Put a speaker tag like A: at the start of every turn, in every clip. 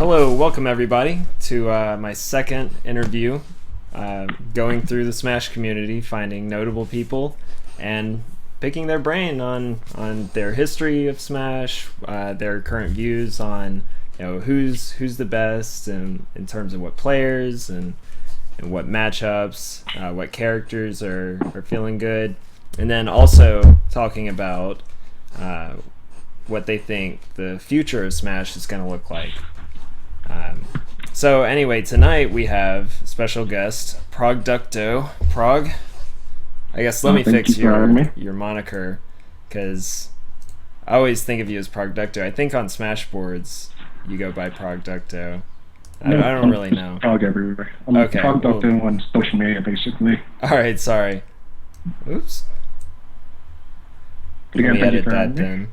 A: Hello, welcome everybody to my second interview, going through the Smash community, finding notable people, and picking their brain on their history of Smash, their current views on who's the best, and in terms of what players and what matchups, what characters are feeling good, and then also talking about what they think the future of Smash is going to look like. So anyway, tonight we have special guest Prog. Prog, I guess let me fix your moniker, because I always think of you as Prog. I think on Smash boards you go by Prog. I don't really know.
B: Prog everywhere. I'm
A: okay,
B: Prog on social media, basically.
A: Alright, sorry. Oops. Let me edit that then.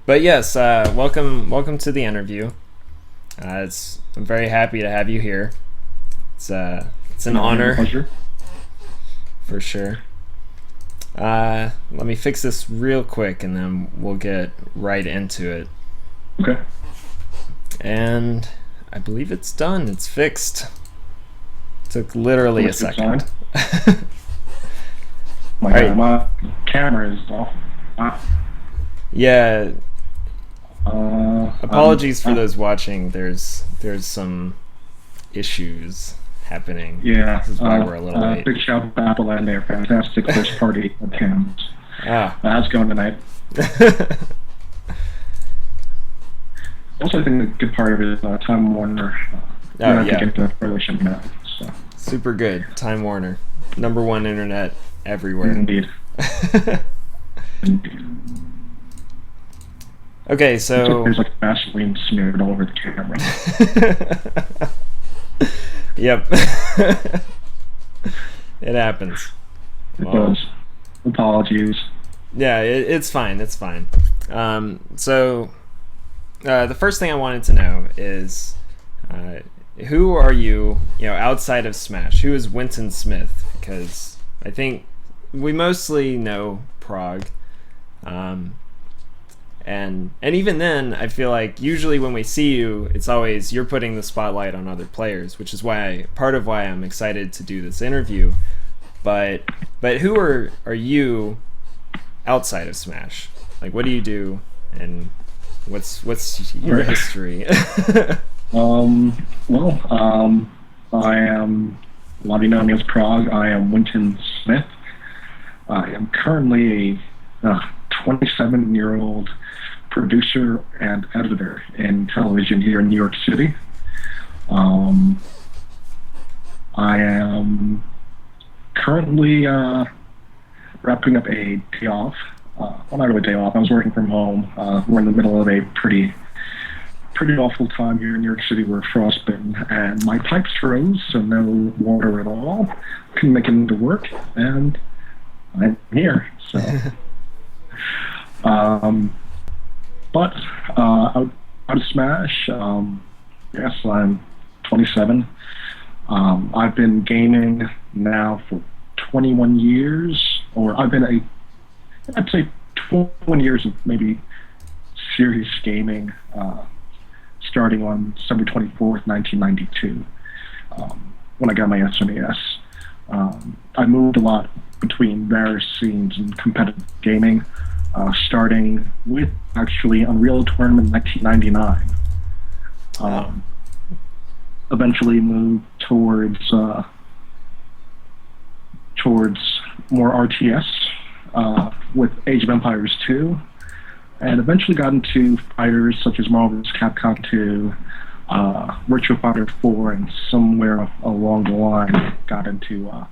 A: But yes, welcome to the interview. I'm very happy to have you here. It's an honor.
B: Pleasure.
A: For sure. Let me fix this real quick, and then we'll get right into it.
B: Okay.
A: And I believe it's done. It's fixed. Took literally a second.
B: My camera is off.
A: Yeah. Apologies for those watching. There's some issues happening.
B: Yeah.
A: This is why we're a little late.
B: Big shout out to Apple and their fantastic first party attempts. How's it going tonight? Also, I think the good part of it is Time Warner.
A: Oh yeah.
B: Get the relation now. So.
A: Super good. Time Warner, #1 internet everywhere.
B: Indeed. Indeed.
A: Okay, so
B: there's like Vaseline smeared all over the camera.
A: Yep. It happens.
B: It does. Apologies.
A: Yeah, it's fine. It's fine. So the first thing I wanted to know is who are you? Outside of Smash, who is Wynton Smith? Because I think we mostly know Prog. And even then, I feel like usually when we see you, it's always you're putting the spotlight on other players, which is part of why I'm excited to do this interview. But who are you outside of Smash? Like, what do you do, and what's your history?
B: I am, a lot of you know me as Prog. I am Wynton Smith. I am currently a 27-year-old producer and editor in television here in New York City. I am currently wrapping up a day off. Well, not really a day off. I was working from home. We're in the middle of a pretty awful time here in New York City. We're frostbitten, and my pipes froze, so no water at all. Couldn't make it into work, and I'm here. So. But out of Smash, yes, I'm 27. I've been gaming now for 21 years, or I'd say 21 years of maybe serious gaming, starting on December 24th, 1992, when I got my SNES. I moved a lot between various scenes in competitive gaming, starting with actually Unreal Tournament 1999. Eventually moved towards more RTS with Age of Empires 2, and eventually got into fighters such as Marvel vs. Capcom 2, Virtua Fighter 4, and somewhere along the line got into a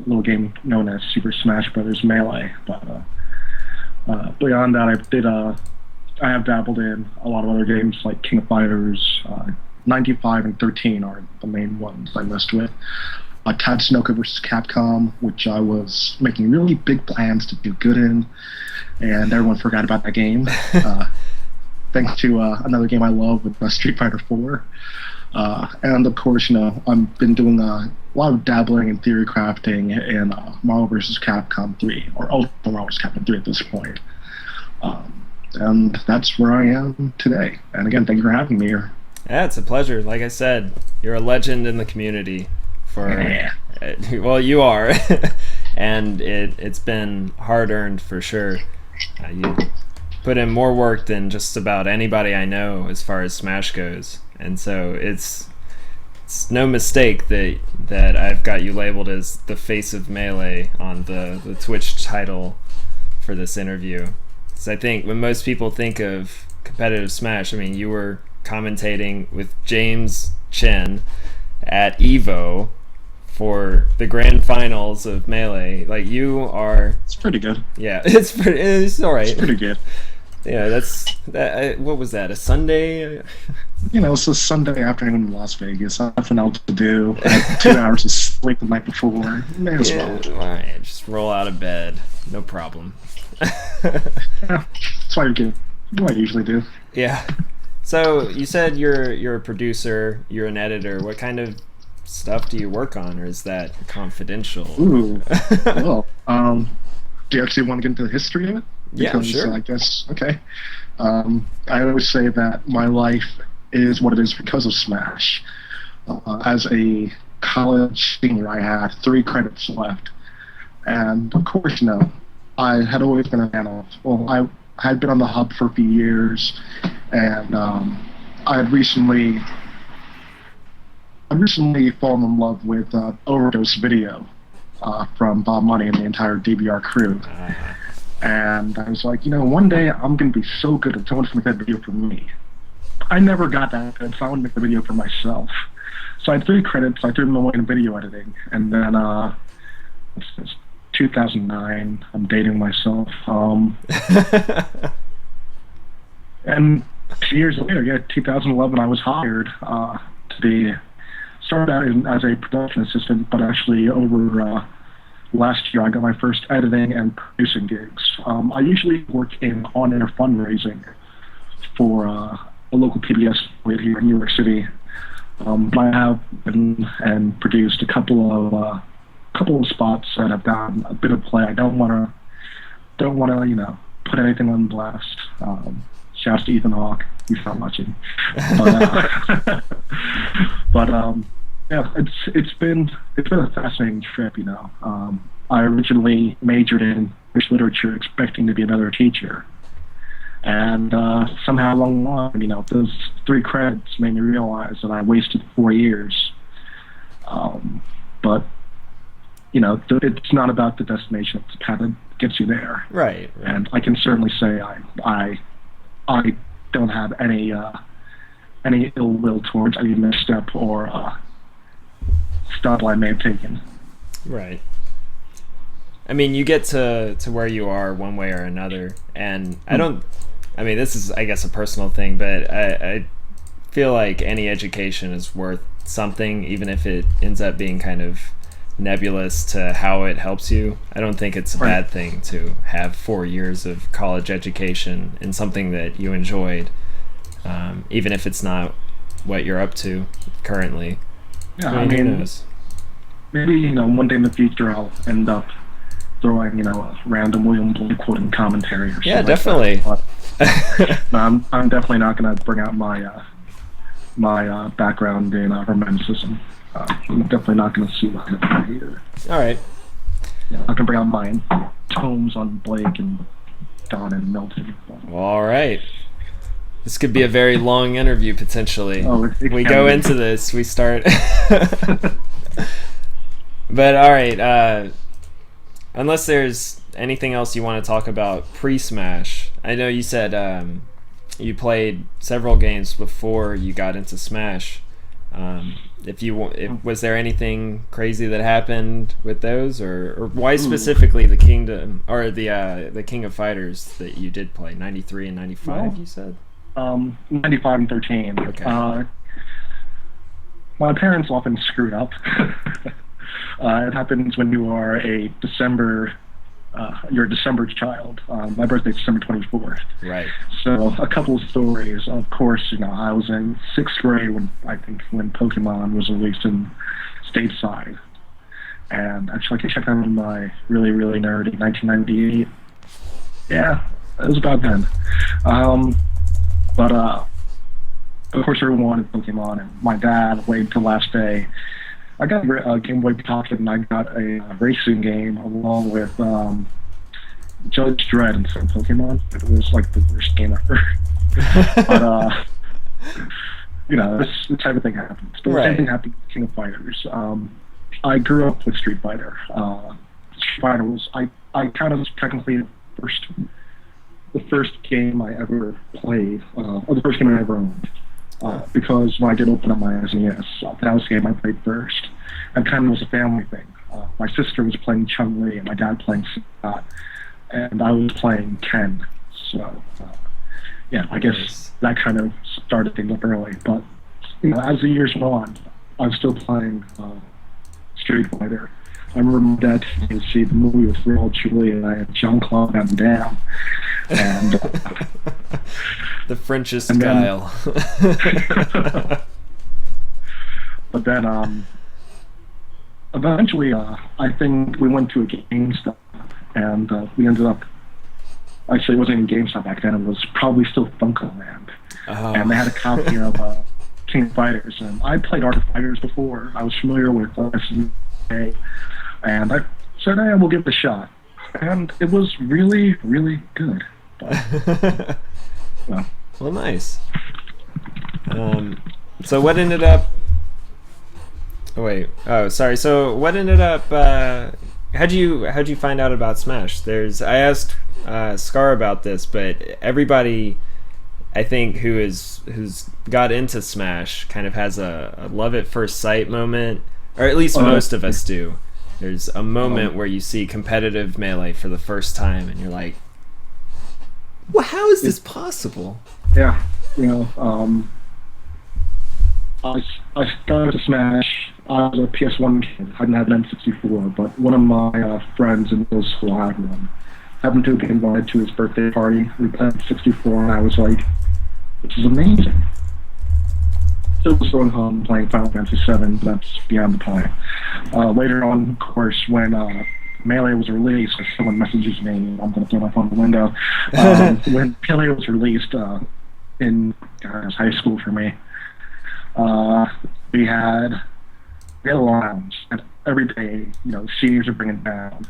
B: little game known as Super Smash Bros. Melee. But beyond that, I have dabbled in a lot of other games like King of Fighters. 95 and 13 are the main ones I messed with. Tatsunoko vs. Capcom, which I was making really big plans to do good in, and everyone forgot about that game. Thanks to another game I love with Street Fighter 4. And of course, I've been doing a lot of dabbling in theory crafting in Marvel vs. Capcom 3, or Ultimate Marvel vs. Capcom 3 at this point. and that's where I am today. And again, thank you for having me here.
A: Yeah, it's a pleasure. Like I said, you're a legend in the community.
B: Yeah.
A: Well, you are, and it's been hard earned for sure. You put in more work than just about anybody I know as far as Smash goes, and so it's no mistake that I've got you labeled as the face of Melee on the Twitch title for this interview. So I think when most people think of competitive Smash, I mean, you were commentating with James Chen at Evo for the grand finals of Melee. Like, you are...
B: It's pretty good.
A: Yeah, it's all right.
B: It's pretty good.
A: Yeah, what was that, a Sunday?
B: It's a Sunday afternoon in Las Vegas. Nothing else to do. I had 2 hours of sleep the night before. May as well.
A: All right, just roll out of bed. No problem.
B: Yeah, that's what I usually do.
A: Yeah. So you said you're a producer, you're an editor. What kind of stuff do you work on, or is that confidential?
B: Ooh. Well, do you actually want to get into the history of it? Because,
A: yeah, sure.
B: I guess, okay. I always say that my life is what it is because of Smash. As a college senior, I had 3 credits left. And, of course, I had always been a fan of... Well, I had been on the hub for a few years, and I had recently fallen in love with Overdose Video from Bob Money and the entire DBR crew. And I was like, one day I'm going to be so good that someone's going to make that video for me. I never got that good, so I want to make the video for myself. So I had 3 credits. I threw them away in video editing. And then it's 2009. I'm dating myself. And 2 years later, 2011, I was hired to started out as a production assistant, but actually over last year I got my first editing and producing gigs. I usually work in on-air fundraising for a local PBS here in New York City. But I have been and produced a couple of spots that have gotten a bit of play. I don't want to put anything on blast. Shouts to Ethan Hawke. He's not watching. But yeah, it's been a fascinating trip. I originally majored in English literature, expecting to be another teacher, and somehow along the line, those 3 credits made me realize that I wasted 4 years. But it's not about the destination; it's the path that gets you there.
A: Right.
B: And I can certainly say I don't have any ill will towards any misstep or step I may have taken.
A: Right. I mean, you get to where you are one way or another, and this is, I guess, a personal thing, but I feel like any education is worth something, even if it ends up being kind of nebulous to how it helps you. I don't think it's a bad thing to have 4 years of college education in something that you enjoyed, even if it's not what you're up to currently.
B: Yeah, who knows? Maybe one day in the future I'll end up throwing a random William Blake quote in commentary or something.
A: Yeah, definitely.
B: Like that. But I'm definitely not going to bring out my background in romanticism. I'm definitely not going to see that either.
A: All right.
B: Yeah, I can bring out my tomes on Blake and Don and Milton.
A: Well, all right. This could be a very long interview potentially.
B: Oh, we
A: go into this. We start. But all right. Unless there's anything else you want to talk about pre-Smash, I know you said you played several games before you got into Smash. Was there anything crazy that happened with those, or why specifically the Kingdom or the King of Fighters that you did play, 93 and 95? Well, you said
B: 95 and 13.
A: Okay.
B: My parents often screwed up. It happens when you are a December child. My birthday's December 24th.
A: Right.
B: So a couple of stories. Of course, I was in 6th grade when Pokemon was released in stateside. And actually, I can check out my really, really nerdy 1998. Yeah, It was about then. Um, but of course, everyone wanted Pokemon, and my dad waited till last day. I got a Game Boy Pocket, and I got a racing game along with Judge Dredd and some Pokemon. It was like the worst game ever. But this type of thing happens. But the same thing happened with King of Fighters. I grew up with Street Fighter. Street Fighter was I kind of was technically the first game I ever played, or the first game I ever owned. Because when I did open up my SNES, that was the game I played first. And kind of was a family thing. My sister was playing Chun-Li, and my dad playing Scott, and I was playing Ken. So, I guess that kind of started things up early. But, as the years went on, I was still playing Street Fighter. I remember my dad taking me to see the movie with Raul Julia, and I had Jean-Claude Van Damme. And
A: the Frenchest Guile.
B: But then, eventually, I think we went to a GameStop, and we ended up. Actually, it wasn't even GameStop back then. It was probably still Funko Land, and they had a copy of King of Fighters. And I played Art of Fighters before. I was familiar with SNK, and I said, "Hey, we'll give it a shot." And it was really, really good. But,
A: well, nice. So what ended up? Sorry. So what ended up? How'd you find out about Smash? I asked Scar about this, but everybody, I think, who's got into Smash kind of has a love at first sight moment, or at least most of us do. There's a moment where you see competitive Melee for the first time, and you're like, well, how is this possible?
B: Yeah, I started to Smash. I was a PS1 kid. I didn't have an N64, but one of my friends in middle school had one. Happened to get invited to his birthday party. We played 64, and I was like, this is amazing. Still was going home playing Final Fantasy VII, but that's beyond the point. Later on, of course, when Melee was released, someone messages me, I'm going to throw my phone out the window. When Melee was released in high school for me, we had a lounge, and every day, seniors would bring it down.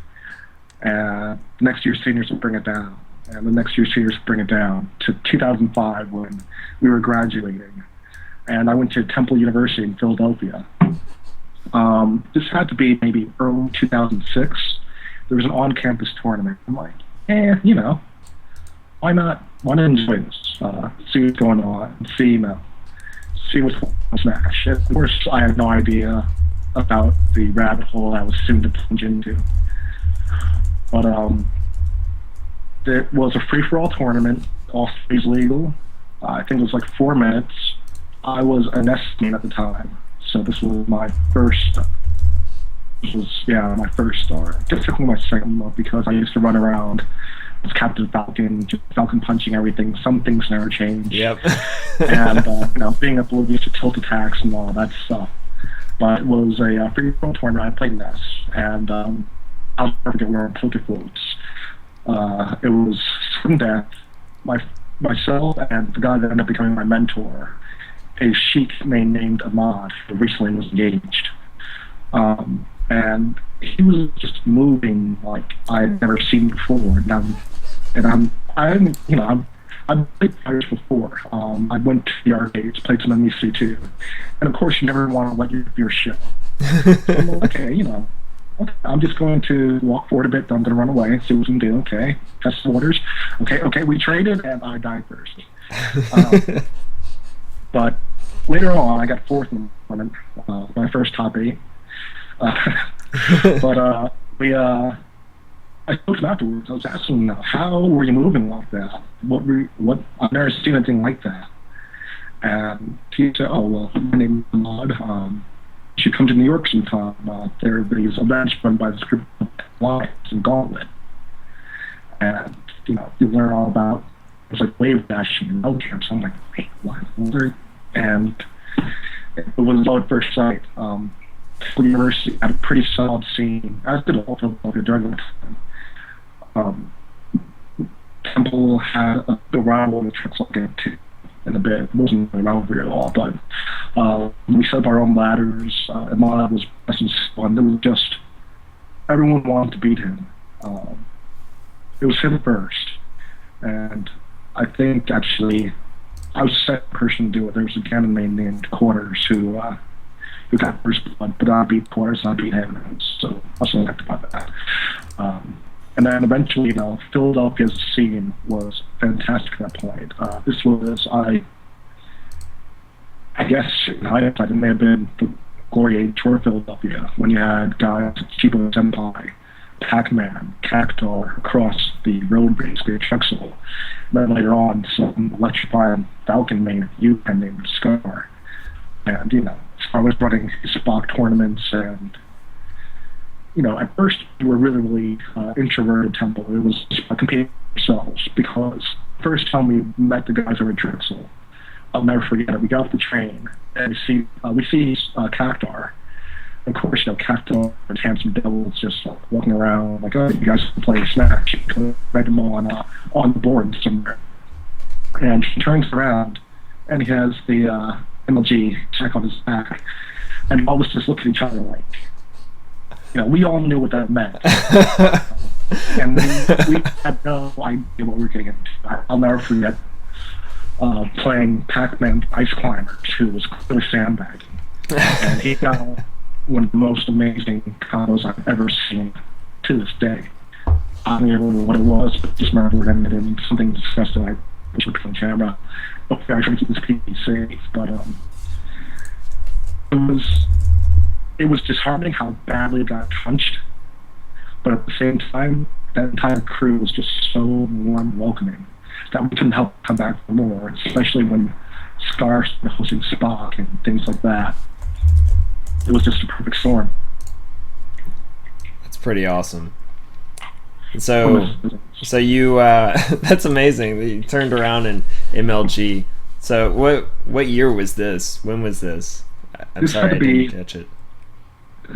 B: And next year, seniors would bring it down. And the next year, seniors would bring it down to 2005 when we were graduating. And I went to Temple University in Philadelphia. This had to be maybe early 2006. There was an on-campus tournament. I'm like, why not enjoy this? See what's going on, see what's going on Smash. Of course, I had no idea about the rabbit hole I was soon to plunge into. But there was a free-for-all tournament, all stays legal. I think it was like 4 minutes. I was an S-team at the time, so this was my first. My first star. Just my second month because I used to run around as Captain Falcon, just Falcon punching everything. Some things never change.
A: Yep.
B: And being oblivious to tilt attacks and all that stuff. But it was a free-for-all tournament. I played NES, and I'll never forget we were on poker floats. It was sudden death. Myself and the guy that ended up becoming my mentor, a sheik named Ahmad, who recently was engaged. And he was just moving like I'd never seen before. I've played Fighters before. I went to the arcades, played some MEC2, and of course you never want to let your ship. So I'm like, okay, I'm just going to walk forward a bit. I'm going to run away, see what we can do. Okay, test the waters. Okay, we traded, and I died first. But later on, I got fourth in the tournament, my first top 8. But I spoke to him afterwards. I was asking him, how were you moving like that? I've never seen anything like that. And he said, oh, well, my name is Ahmad. You should come to New York sometime. There are these events run by this group of Alliance and Gauntlet. And, you learn all about, it was like wave dashing and no camps. I'm like, wait, what? And it was love at first sight. The university had a pretty solid scene, as did all Philadelphia during the time. Temple had a rival with Drexel game too. In a bit, it wasn't a rivalry at all, but we set up our own ladders. Imad was best and fun. It was just everyone wanted to beat him. It was him first, and I think actually I was the second person to do it. There was a Ganon main named Quarters who got first blood, but I beat Quarters and I beat him, so I was so happy about that. And then eventually, Philadelphia's scene was fantastic at that point. This was, I guess, in hindsight, it may have been the glory age for Philadelphia, when you had guys like Chibo Senpai, Pac-Man, Cactuar across the road race, the Drexel. Then later on, some electrifying Falcon main Yupan named Scar. And, Scar was running Spock tournaments, and at first we were really, really introverted Temple. It was competing with ourselves, because the first time we met the guys over at Drexel, I'll never forget it. We got off the train and we see Cactuar. Of course, Cactuar and Handsome Devils just walking around like, oh, you guys can play Smash. You can write them all on the board somewhere. And he turns around and he has the MLG check on his back, and all of us just look at each other like, we all knew what that meant. And we had no idea what we were getting into. I'll never forget playing Pac-Man Ice Climbers, who was clearly sandbagging. And he got one of the most amazing combos I've ever seen to this day. I don't even remember what it was, but just remember it ended in something disgusting. I wish I put on camera. Hopefully I try to keep this PC safe, but it was disheartening how badly it got punched, but at the same time, that entire crew was just so warm and welcoming that we couldn't help come back for more, especially when Scar started hosting Spock and things like that. It was just a perfect storm.
A: That's pretty awesome. So you, that's amazing that you turned around in MLG. So what year was this? When was this? I'm sorry I didn't catch it.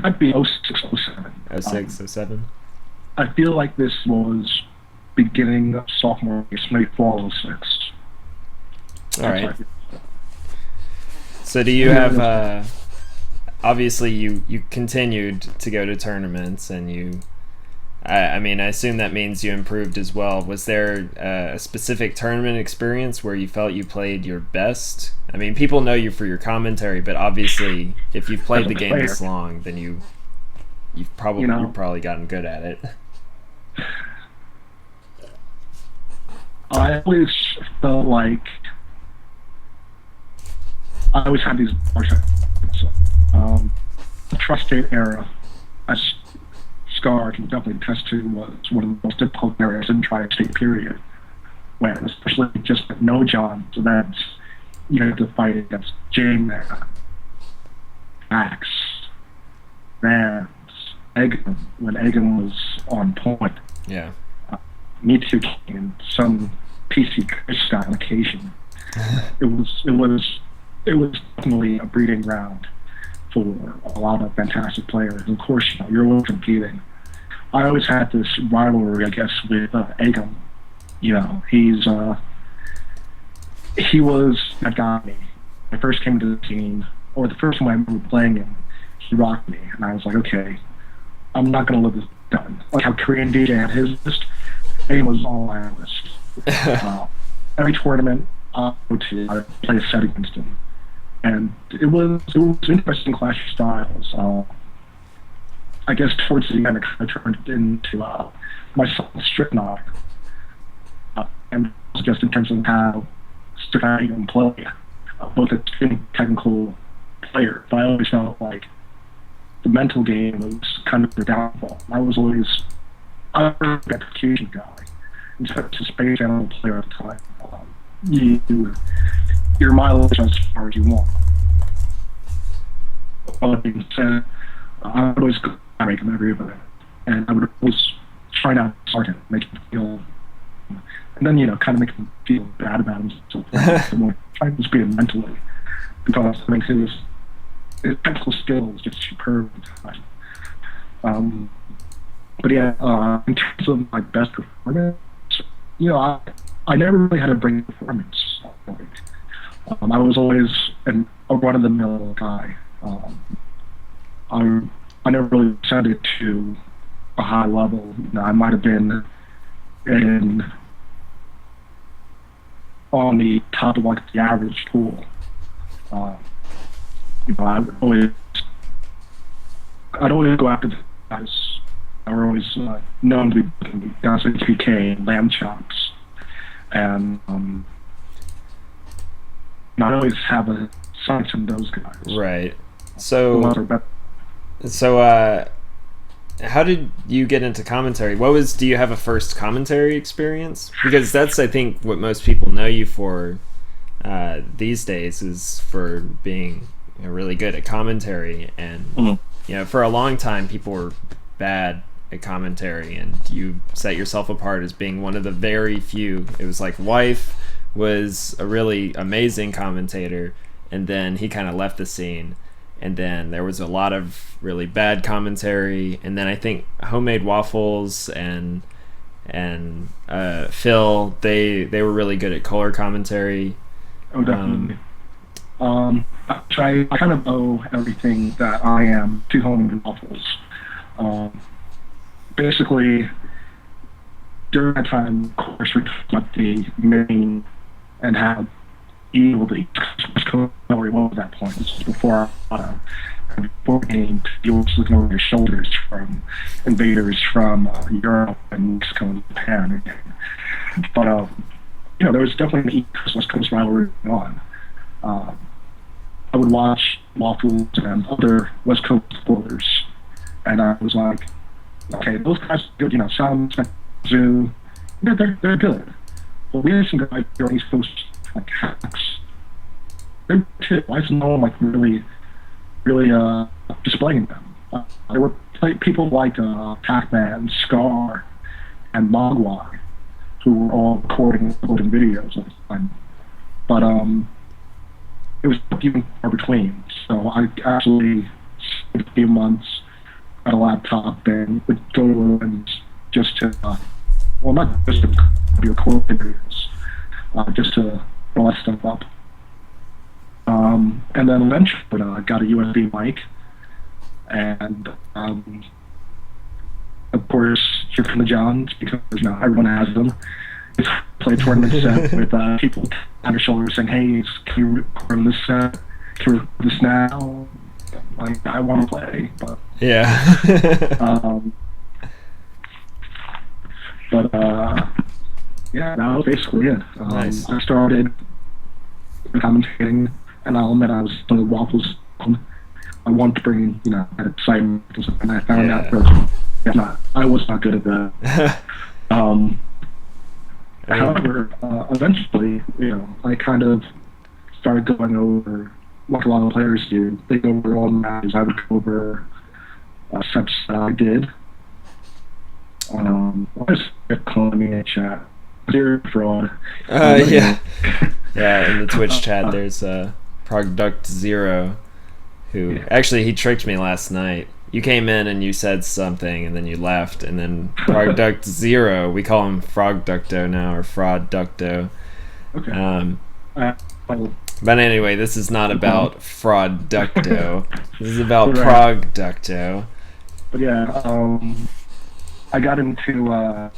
B: I'd be 06, 07.
A: 06, 07?
B: I feel like this was beginning of sophomore year, maybe fall 06.
A: Alright. So do you have, obviously you continued to go to tournaments, and I mean, I assume that means you improved as well. Was there a specific tournament experience where you felt you played your best? I mean, people know you for your commentary, but obviously, if you've played the game this long, then you've probably gotten good at it.
B: I always felt like I always had these the Trust State era, as Scar can definitely attest to, was one of the most difficult areas in Tri-State period, when especially just at No John's events, you had to fight against J-Man, Max, Vance, Egan, when Egan was on point.
A: Yeah.
B: Me Too King, and some PC style on occasion. It was definitely a breeding ground for a lot of fantastic players. And of course, you're always competing. I always had this rivalry, I guess, with Egan. He was that guy. When I first came to the team, or the first time I remember playing him, he rocked me, and I was like, okay, I'm not gonna let this down. Like how Korean DJ had his list, Egan was on my list. Every tournament I go to, I play a set against him, and it was interesting clash of styles. I guess towards the end, it kind of turned into myself and Stricknock, and just in terms of how Stricknock even play, both a technical player, but I always felt like the mental game was kind of the downfall. I was an execution guy, instead of a space animal player at the time. Your mileage as far as you want. All that being said, I would always make him every event, and I would always try not to start him, make him feel, and then kind of make him feel bad about himself. Trying to speed him mentally, because I mean his technical skill is just superb. But yeah, in terms of my best performance, I never really had a break performance. I was always a run-of-the-mill guy. I never really ascended to a high level. I might have been on the top of like the average pool. I'd always go after the guys. I were always known to be guys like PK and lamb chops, and not always have a sight in those guys.
A: Right. So how did you get into commentary? Do you have a first commentary experience? Because that's, I think, what most people know you for these days, is for being really good at commentary. And for a long time, people were bad at commentary, and you set yourself apart as being one of the very few. It was like Wife was a really amazing commentator, and then he kind of left the scene. And then there was a lot of really bad commentary, and then I think Homemade Waffles and Phil, they were really good at color commentary.
B: Oh, definitely. I kind of owe everything that I am to Homemade Waffles. Basically, during that time, of course, we talked about the main and how evil the East Coast was at that point. This was before game, you were looking over your shoulders from invaders from Europe and Mexico and Japan. But there was definitely an East Coast West Coast rivalry going on. I would watch Waffles and other West Coast spoilers, and I was like, okay, those guys are good. Sound, Zoo, they're good. But we had some guys here on East Coast like hacks. They're too. Why is no one like really displaying them? There were people like Pac-Man, Scar, and Mogwai, who were all recording videos at the time. But it was even far between. So I actually spent a few months at a laptop and would go to rooms just to, not just to be recording videos, just to roll that stuff up. And then eventually I got a USB mic, and of course, here from the Johns, because everyone has them. Play a tournament set with people on your shoulders saying, "Hey, can you record this set? Can you record this now?" Like, I want to play, but
A: yeah.
B: Yeah, that was basically it.
A: Nice.
B: I started commentating, and I'll admit I was one of the Waffles. I wanted to bring that excitement, and I found out that I was not good at that. However, eventually, I kind of started going over, like a lot of players do. They go over all the matches. I would go over sets that I did. Just calling me in chat. Zero fraud.
A: Yeah. Yeah, in the Twitch chat, there's Prog Duct Zero, who actually he tricked me last night. You came in and you said something, and then you left, and then Prog Duct Zero, we call him Frog Ducto now, or Fraud Ducto.
B: Okay.
A: But anyway, this is not about Fraud Ducto. This is about Prog Ducto.
B: But yeah, I got into, I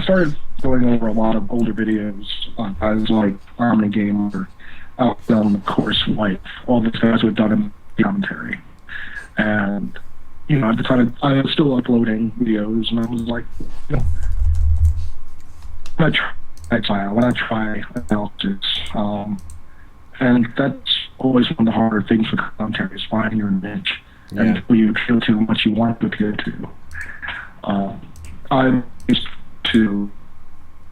B: started going over a lot of older videos on guys like Harmony Gamer, Outdone, of course, Wife, all the guys who had done in commentary. And at the time, I was still uploading videos, and I was like, when I try analysis, and that's always one of the harder things with commentary, is finding your niche, and who you appeal to and what you want to appeal to. I used to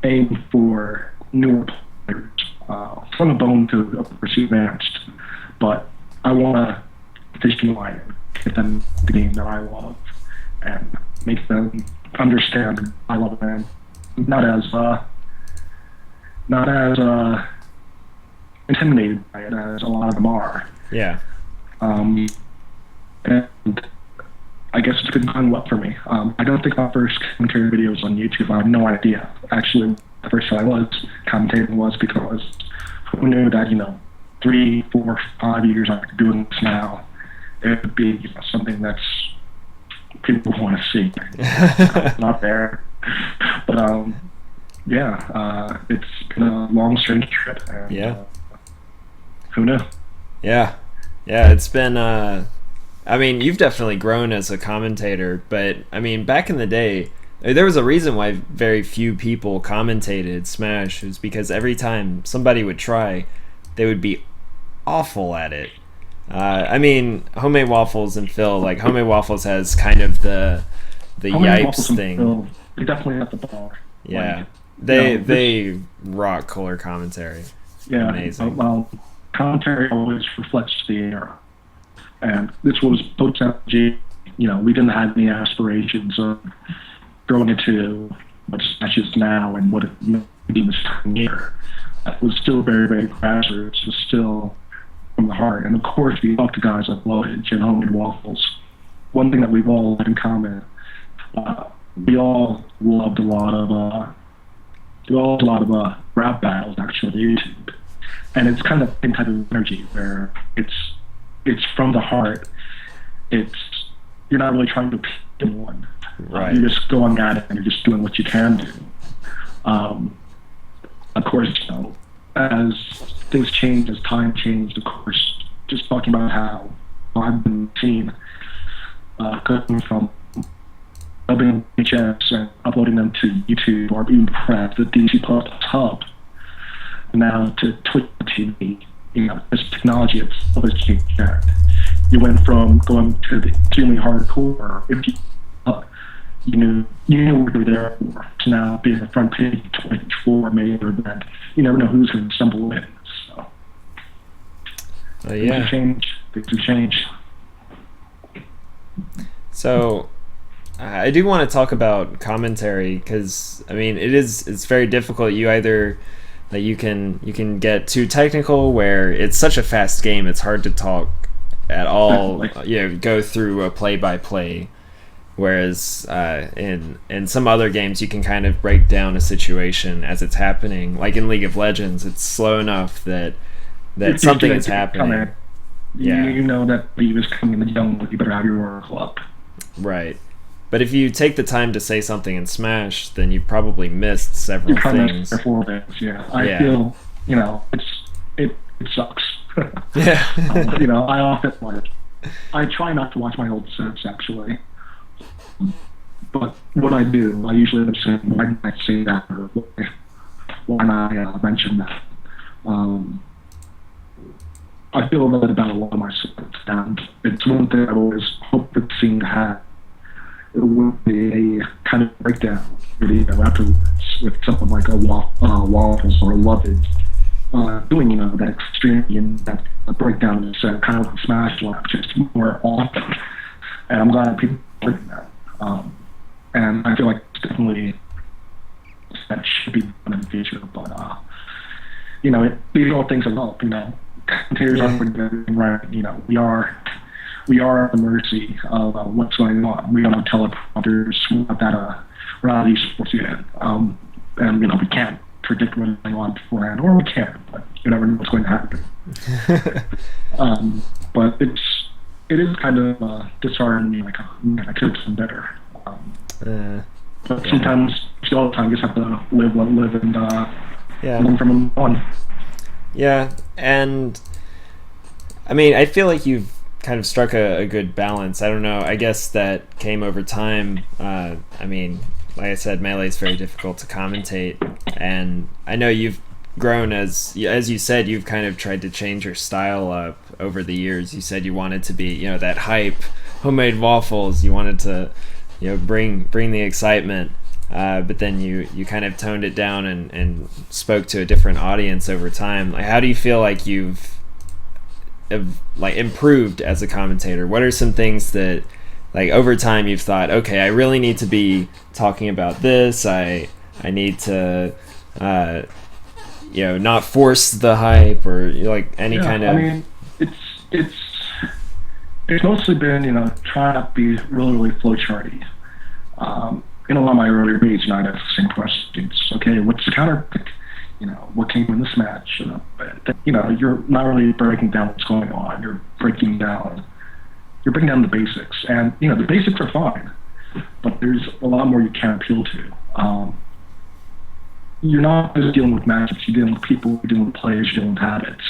B: aim for newer players, from a bone to pursue advanced, but I want to fish the line, get them the game that I love, and make them understand I love it, and not as intimidated by it as a lot of them are.
A: Yeah.
B: And I guess it's been going well for me. I don't think my first commentary video was on YouTube. I have no idea actually the first time I was commentating was because who knew that, 3, 4, 5 years after doing this now, it would be something that's people want to see. Not there. But it's been a long, strange trip. And, who knew?
A: Yeah. It's been. I mean, you've definitely grown as a commentator, but I mean, back in the day, there was a reason why very few people commentated Smash. It was because every time somebody would try, they would be awful at it. I mean, Homemade Waffles and Phil, like Homemade Waffles has kind of the yipes thing.
B: Phil, they definitely have the bar.
A: Yeah, they rock color commentary.
B: Yeah,
A: amazing.
B: Well, commentary always reflects the era, and this was post-MG. We didn't have any aspirations of growing into what Smash is now and what it be this time year. It was still very, very grassroots. It was still from the heart. And of course, we talk to guys like Blowage and Homemade Waffles. One thing that we've all had in common, we all loved a lot of rap battles actually on YouTube. And it's kind of the same type of energy where it's from the heart. You're not really trying to appeal to anyone.
A: Right.
B: You're just going at it and you're just doing what you can do. Of course, as things change, as time changed, of course, just talking about how I've been seen going from dubbing HFs and uploading them to YouTube or even perhaps the DC Plus Hub, now to Twitch TV. This technology itself has changed that. You went from going to the extremely hardcore, if you knew what you were there for, to now being the front page 24 major event. You never know who's going to stumble in. So things have changed.
A: So I do want to talk about commentary because I mean it's very difficult. You either like you can get too technical where it's such a fast game it's hard to talk at all. Go through a play-by-play. Whereas in some other games, you can kind of break down a situation as it's happening. Like in League of Legends, it's slow enough that something is happening.
B: Yeah. You know that League is coming in the jungle, you better have your oracle up.
A: Right. But if you take the time to say something in Smash, then you probably missed several things.
B: Yeah. I feel, it sucks.
A: Yeah.
B: I often I try not to watch my old sets, actually. But what I do, I usually end up saying, why didn't I say that? Or why not mention that? I feel that about a lot of my sets, and it's one thing I've always hoped the scene to have. It would be a kind of breakdown video afterwards with something like a Waffles or a Lovage. Doing, that extreme that breakdown is kind of like a Smash Lab, just more often. And I'm glad people are doing that. And I feel like it's definitely that should be done in the future. But these are all things that help. Commentators aren't going to get everything right. We are at the mercy of what's going on. We don't have teleprompters. We're not esports yet. And we can't predict what's going on beforehand, or we can, but you never know what's going to happen. But it is kind of disheartening. Like, I could have done better. But sometimes, all the time, you just have to live and learn from on. Yeah,
A: and I mean, I feel like you've kind of struck a good balance. I don't know. I guess that came over time. I mean, like I said, Melee is very difficult to commentate, and I know you've grown as you said. You've kind of tried to change your style up over the years. You said you wanted to be, that hype, Homemade Waffles. You wanted to, bring the excitement, but then you kind of toned it down and spoke to a different audience over time. Like, how do you feel like you've improved as a commentator? What are some things that, like, over time you've thought, okay, I really need to be talking about this. I need to, not force the hype or any kind of.
B: I mean, it's mostly been trying not to be really flowcharty. in a lot of my earlier reads, I'd ask the same questions. Okay, what's the counter pick? What came in this match? You're not really breaking down what's going on. You're breaking down the basics, and the basics are fine, but there's a lot more you can appeal to. You're not just dealing with matchups. You're dealing with people. You're dealing with players. You're dealing with habits,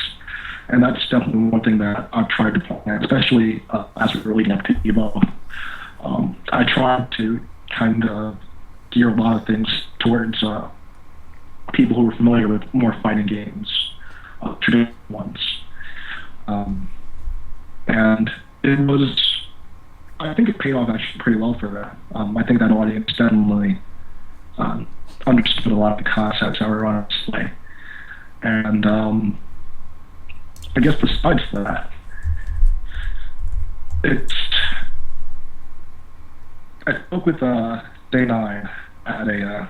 B: and that's definitely one thing that I've tried to point out, especially as we're leading up to Evo. I tried to kind of gear a lot of things towards people who are familiar with more fighting games, traditional ones. And I think it paid off actually pretty well for that. I think that audience definitely understood a lot of the concepts that were on display. And I guess besides that, I spoke with Day 9 at a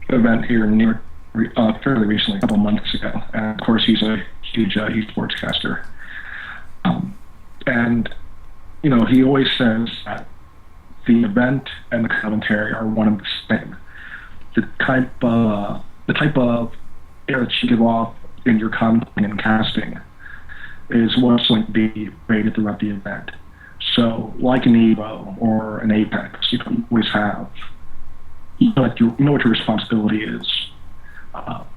B: event here in New York fairly recently, a couple months ago. And of course, he's a huge sportscaster. And he always says that the event and the commentary are one and the same. The type of air that you give off in your commenting and casting is what's going to be rated throughout the event. So, like an Evo or an Apex, you always have, what your responsibility is.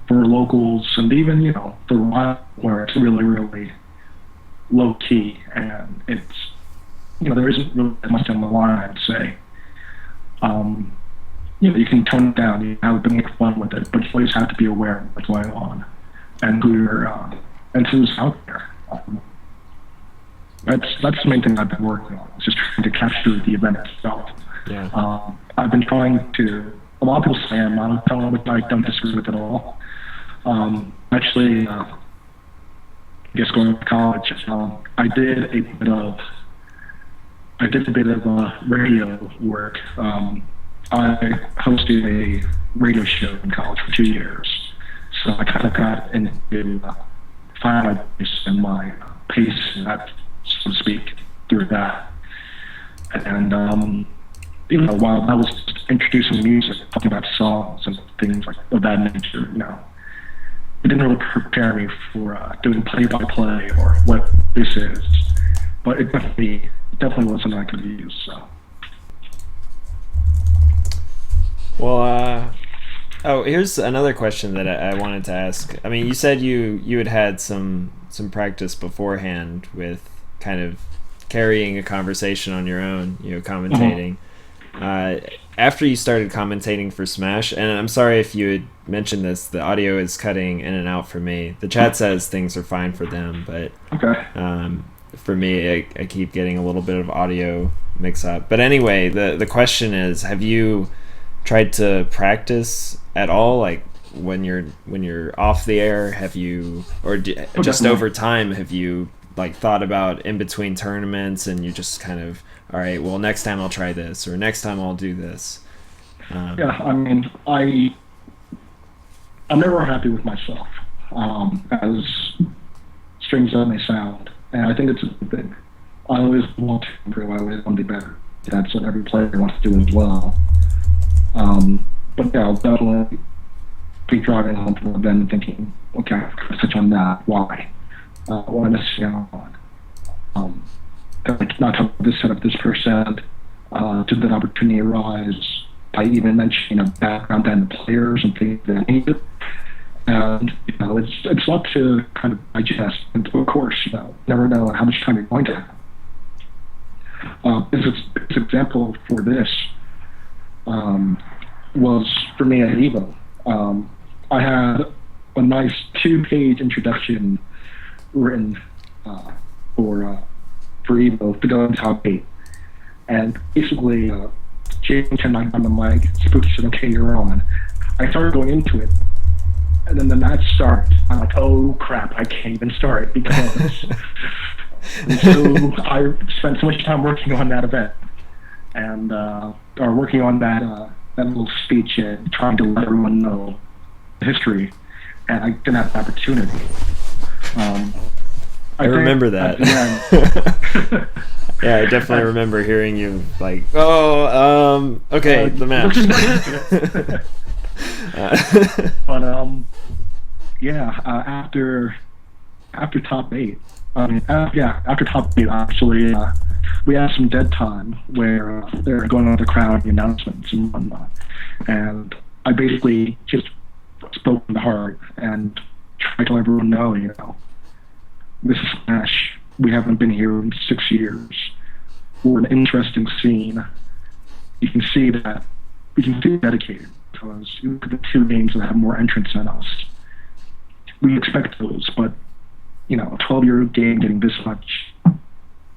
B: For locals and even, for Wild, where it's really, really low key, and it's, there isn't really much on the line, I'd say. You can tone it down, you have to make fun with it, but you always have to be aware of what's going on and who's out there. That's the main thing I've been working on. It's just trying to capture the event itself.
A: Yeah.
B: I've been trying to. A lot of people say I'm monotone, which I don't disagree with at all. Actually, I guess going to college, I did a bit of radio work. I hosted a radio show in college for 2 years, so I kind of got into finding my voice and my pace, so to speak, through that. And while I was introducing music, talking about songs and things like of that nature, it didn't really prepare me for doing play-by-play or what this is. But it definitely was something I could use. So.
A: Well, here's another question that I wanted to ask. I mean, you said you had some practice beforehand with kind of carrying a conversation on your own, commentating. After you started commentating for Smash, and I'm sorry if you had mentioned this, the audio is cutting in and out for me. The chat says things are fine for them, but
B: okay.
A: For me, I keep getting a little bit of audio mix up. But anyway, the question is, have you tried to practice at all, like when you're off the air? Have you, just over time, have you like thought about in between tournaments and you just kind of, all right, well, next time I'll try this, or next time I'll do this?
B: Yeah, I mean, I'm never happy with myself, as strange as that may sound, and I think it's a good thing. I always want to improve, I always want to be better. That's what every player wants to do as well. But yeah, I'll definitely be driving home from the event and thinking, okay, I have to touch on that, why? Why necessarily on? Not talk about this setup, this percent, did that opportunity arise by even mentioning a background and the players and things that need it. And it's a lot to kind of digest. And of course, never know how much time you're going to have. This example for this was for me at Evo. I had a nice 2-page introduction written for Evo to go in top 8. And basically, James turned on the mic, Spooky said, okay, you're on. I started going into it, and then the match started. I'm like, oh crap, I can't even start because so I spent so much time working on that event and or working on that little speech and trying to let everyone know the history, and I didn't have the opportunity.
A: I remember that. Yeah, I definitely remember hearing you like, okay, the match.
B: But after top 8, after top 8, actually, we had some dead time where they were going on the crowd announcements and whatnot, and I basically just spoke from the heart and tried to let everyone know, this is Smash. We haven't been here in 6 years. We're an interesting scene. You can see that we can feel dedicated because you look at the 2 games that have more entrants than us. We expect those, but a 12-year-old game getting this much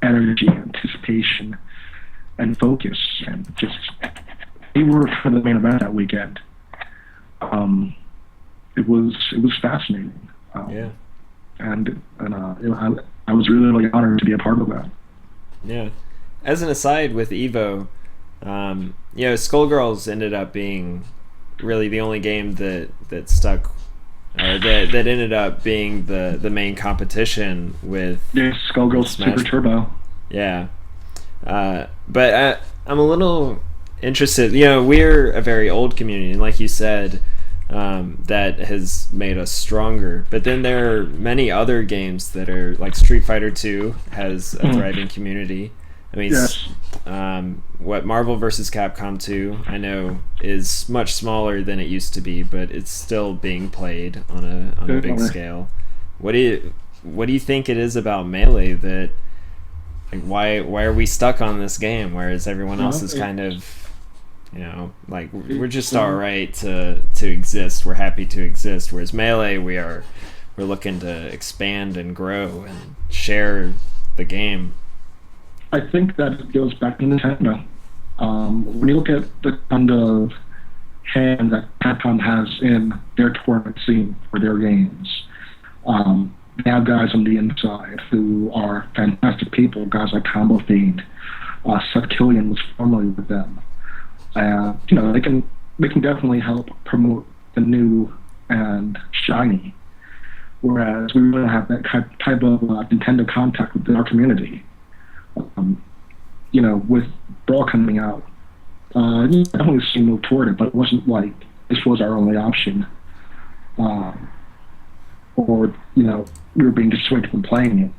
B: energy, anticipation, and focus, and just they were for the main event that weekend. It was fascinating. And I was really honored to be a part of that.
A: Yeah. As an aside with Evo, Skullgirls ended up being really the only game that stuck, that ended up being the main competition with.
B: Yeah, Skullgirls Super Turbo.
A: Yeah, but I'm a little interested. We're a very old community, and like you said, that has made us stronger. But then there are many other games that are like Street Fighter 2 has a thriving community. I mean,
B: yes.
A: What Marvel vs. Capcom 2 I know is much smaller than it used to be, but it's still being played on a big scale. What do you think it is about Melee that, like, why are we stuck on this game, whereas everyone else is kind of, like, we're just all right to exist, we're happy to exist, whereas Melee we're looking to expand and grow and share the game.
B: I think that it goes back to Nintendo. When you look at the kind of hand that Capcom has in their tournament scene for their games, they have guys on the inside who are fantastic people, guys like Combo Fiend. Seth Killian was formerly with them. They can definitely help promote the new and shiny, whereas we really have that type of Nintendo contact with our community. With Brawl coming out, definitely seemed to move toward it, but it wasn't like this was our only option, or we were being dissuaded from playing it.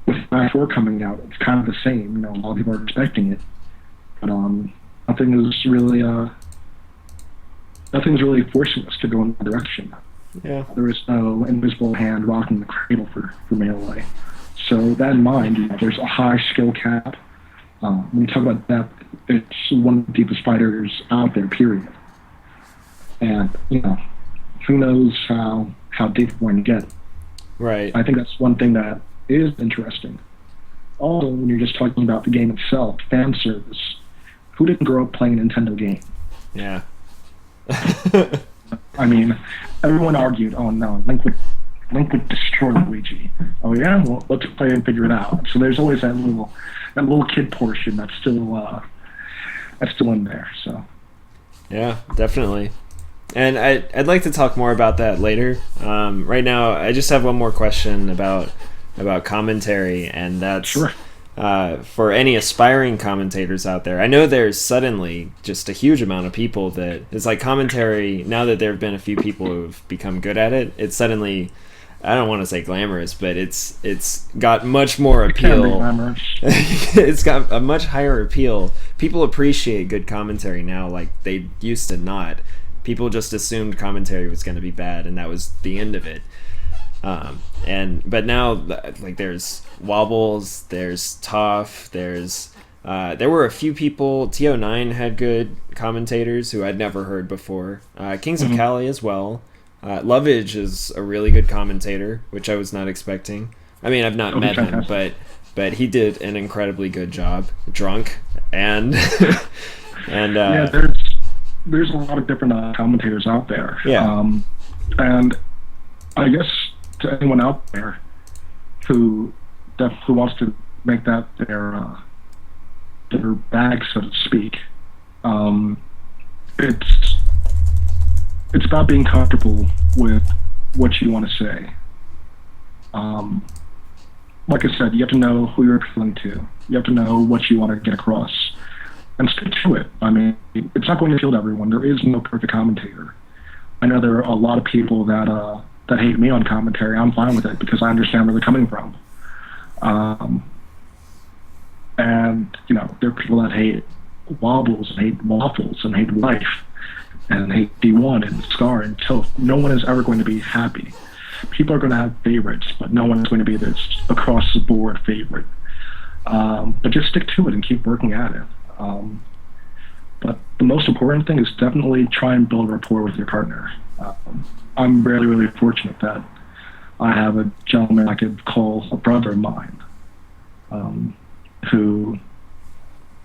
B: With Smash 4 coming out, it's kind of the same. A lot of people are expecting it, but nothing's really forcing us to go in that direction.
A: Yeah,
B: there is no invisible hand rocking the cradle for Melee. So that in mind, there's a high skill cap. When you talk about depth, it's one of the deepest fighters out there, period. And, who knows how deep we're going to get.
A: Right.
B: I think that's one thing that is interesting. Also, when you're just talking about the game itself, fan service, who didn't grow up playing a Nintendo game?
A: Yeah.
B: I mean, everyone argued, oh no, Link would destroy Luigi. Oh yeah, well, let's play and figure it out. So there's always that little kid portion that's still in there. So
A: yeah, definitely. And I'd like to talk more about that later. Right now, I just have one more question about commentary, and that's
B: sure.
A: For any aspiring commentators out there. I know there's suddenly just a huge amount of people that it's like commentary. Now that there have been a few people who've become good at it, it's suddenly, I don't want to say glamorous, but it's got much more appeal. It's got a much higher appeal. People appreciate good commentary now like they used to not. People just assumed commentary was going to be bad, and that was the end of it. But now, like, there's Wobbles, there's Toph, there were a few people. TO9 had good commentators who I'd never heard before. Kings of Cali as well. Lovage is a really good commentator, which I was not expecting. I mean, I've not met him, but he did an incredibly good job. Drunk and
B: yeah, there's a lot of different commentators out there.
A: Yeah,
B: and I guess to anyone out there who wants to make that their bag, so to speak, it's about being comfortable with what you want to say. Like I said, you have to know who you're appealing to. You have to know what you want to get across, and stick to it. I mean, it's not going to appeal to everyone. There is no perfect commentator. I know there are a lot of people that hate me on commentary. I'm fine with it because I understand where they're coming from. And there are people that hate wobbles and hate waffles and hate life and hate D1 and Scar and Tilth. No one is ever going to be happy. People are going to have favorites, but no one is going to be this across the board favorite. But just stick to it and keep working at it. But the most important thing is definitely try and build rapport with your partner. I'm really, really fortunate that I have a gentleman I could call a brother of mine, who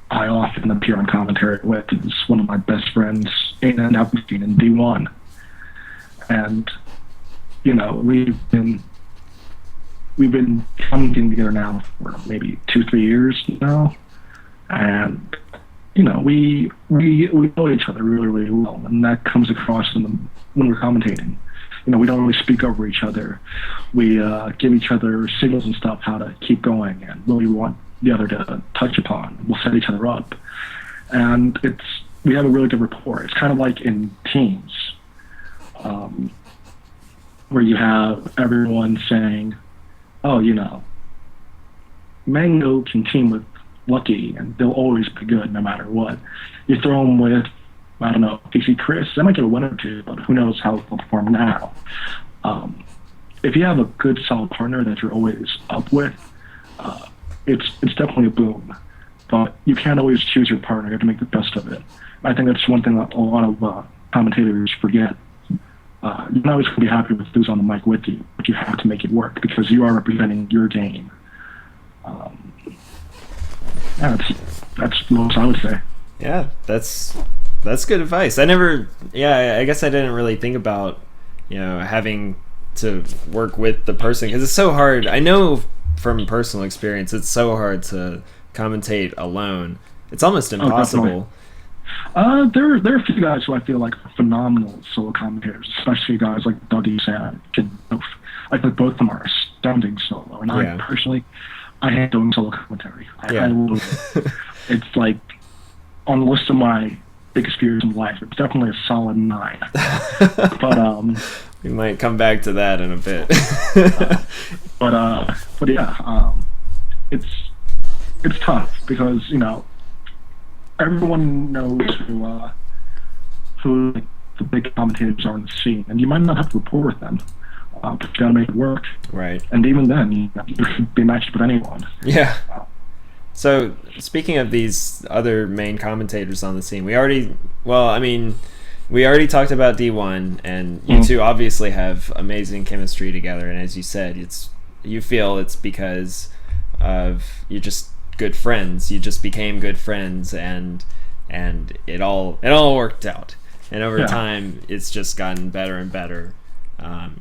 B: I often appear on commentary with. He's one of my best friends in and out in D1. And, we've been commenting together now for maybe 2-3 years now. And, we know each other really, really well. And that comes across when we're commentating. We don't really speak over each other. We give each other signals and stuff how to keep going and what we want the other to touch upon. We'll set each other up. And we have a really good rapport. It's kind of like in teams, where you have everyone saying, oh, Mango can team with Lucky and they'll always be good no matter what. You throw them with, I don't know, PC Chris, they might get a win or two, but who knows how they'll perform now. If you have a good, solid partner that you're always up with, it's definitely a boom. But you can't always choose your partner. You have to make the best of it. I think that's one thing that a lot of commentators forget. You're not always going to be happy with who's on the mic with you, but you have to make it work because you are representing your game. That's the most I would say.
A: Yeah, that's good advice. I guess I didn't really think about, having to work with the person because it's so hard. I know from personal experience, it's so hard to commentate alone. It's almost impossible.
B: There are a few guys who I feel like are phenomenal solo commentators, especially guys like Dougie Sam. I think both of them are astounding solo, and I personally, I hate doing solo commentary. I love it. It's like on the list of my biggest fears in life. It's definitely a solid 9. But
A: we might come back to that in a bit.
B: But yeah, it's tough because everyone knows who the big commentators are in the scene, and you might not have to rapport with them, but you gotta make it work.
A: Right.
B: And even then, you could be matched with anyone.
A: Yeah. So speaking of these other main commentators on the scene, we already talked about D1, and you two obviously have amazing chemistry together. And as you said, you feel it's because of you're just good friends. You just became good friends, and it all worked out. And over time, it's just gotten better and better.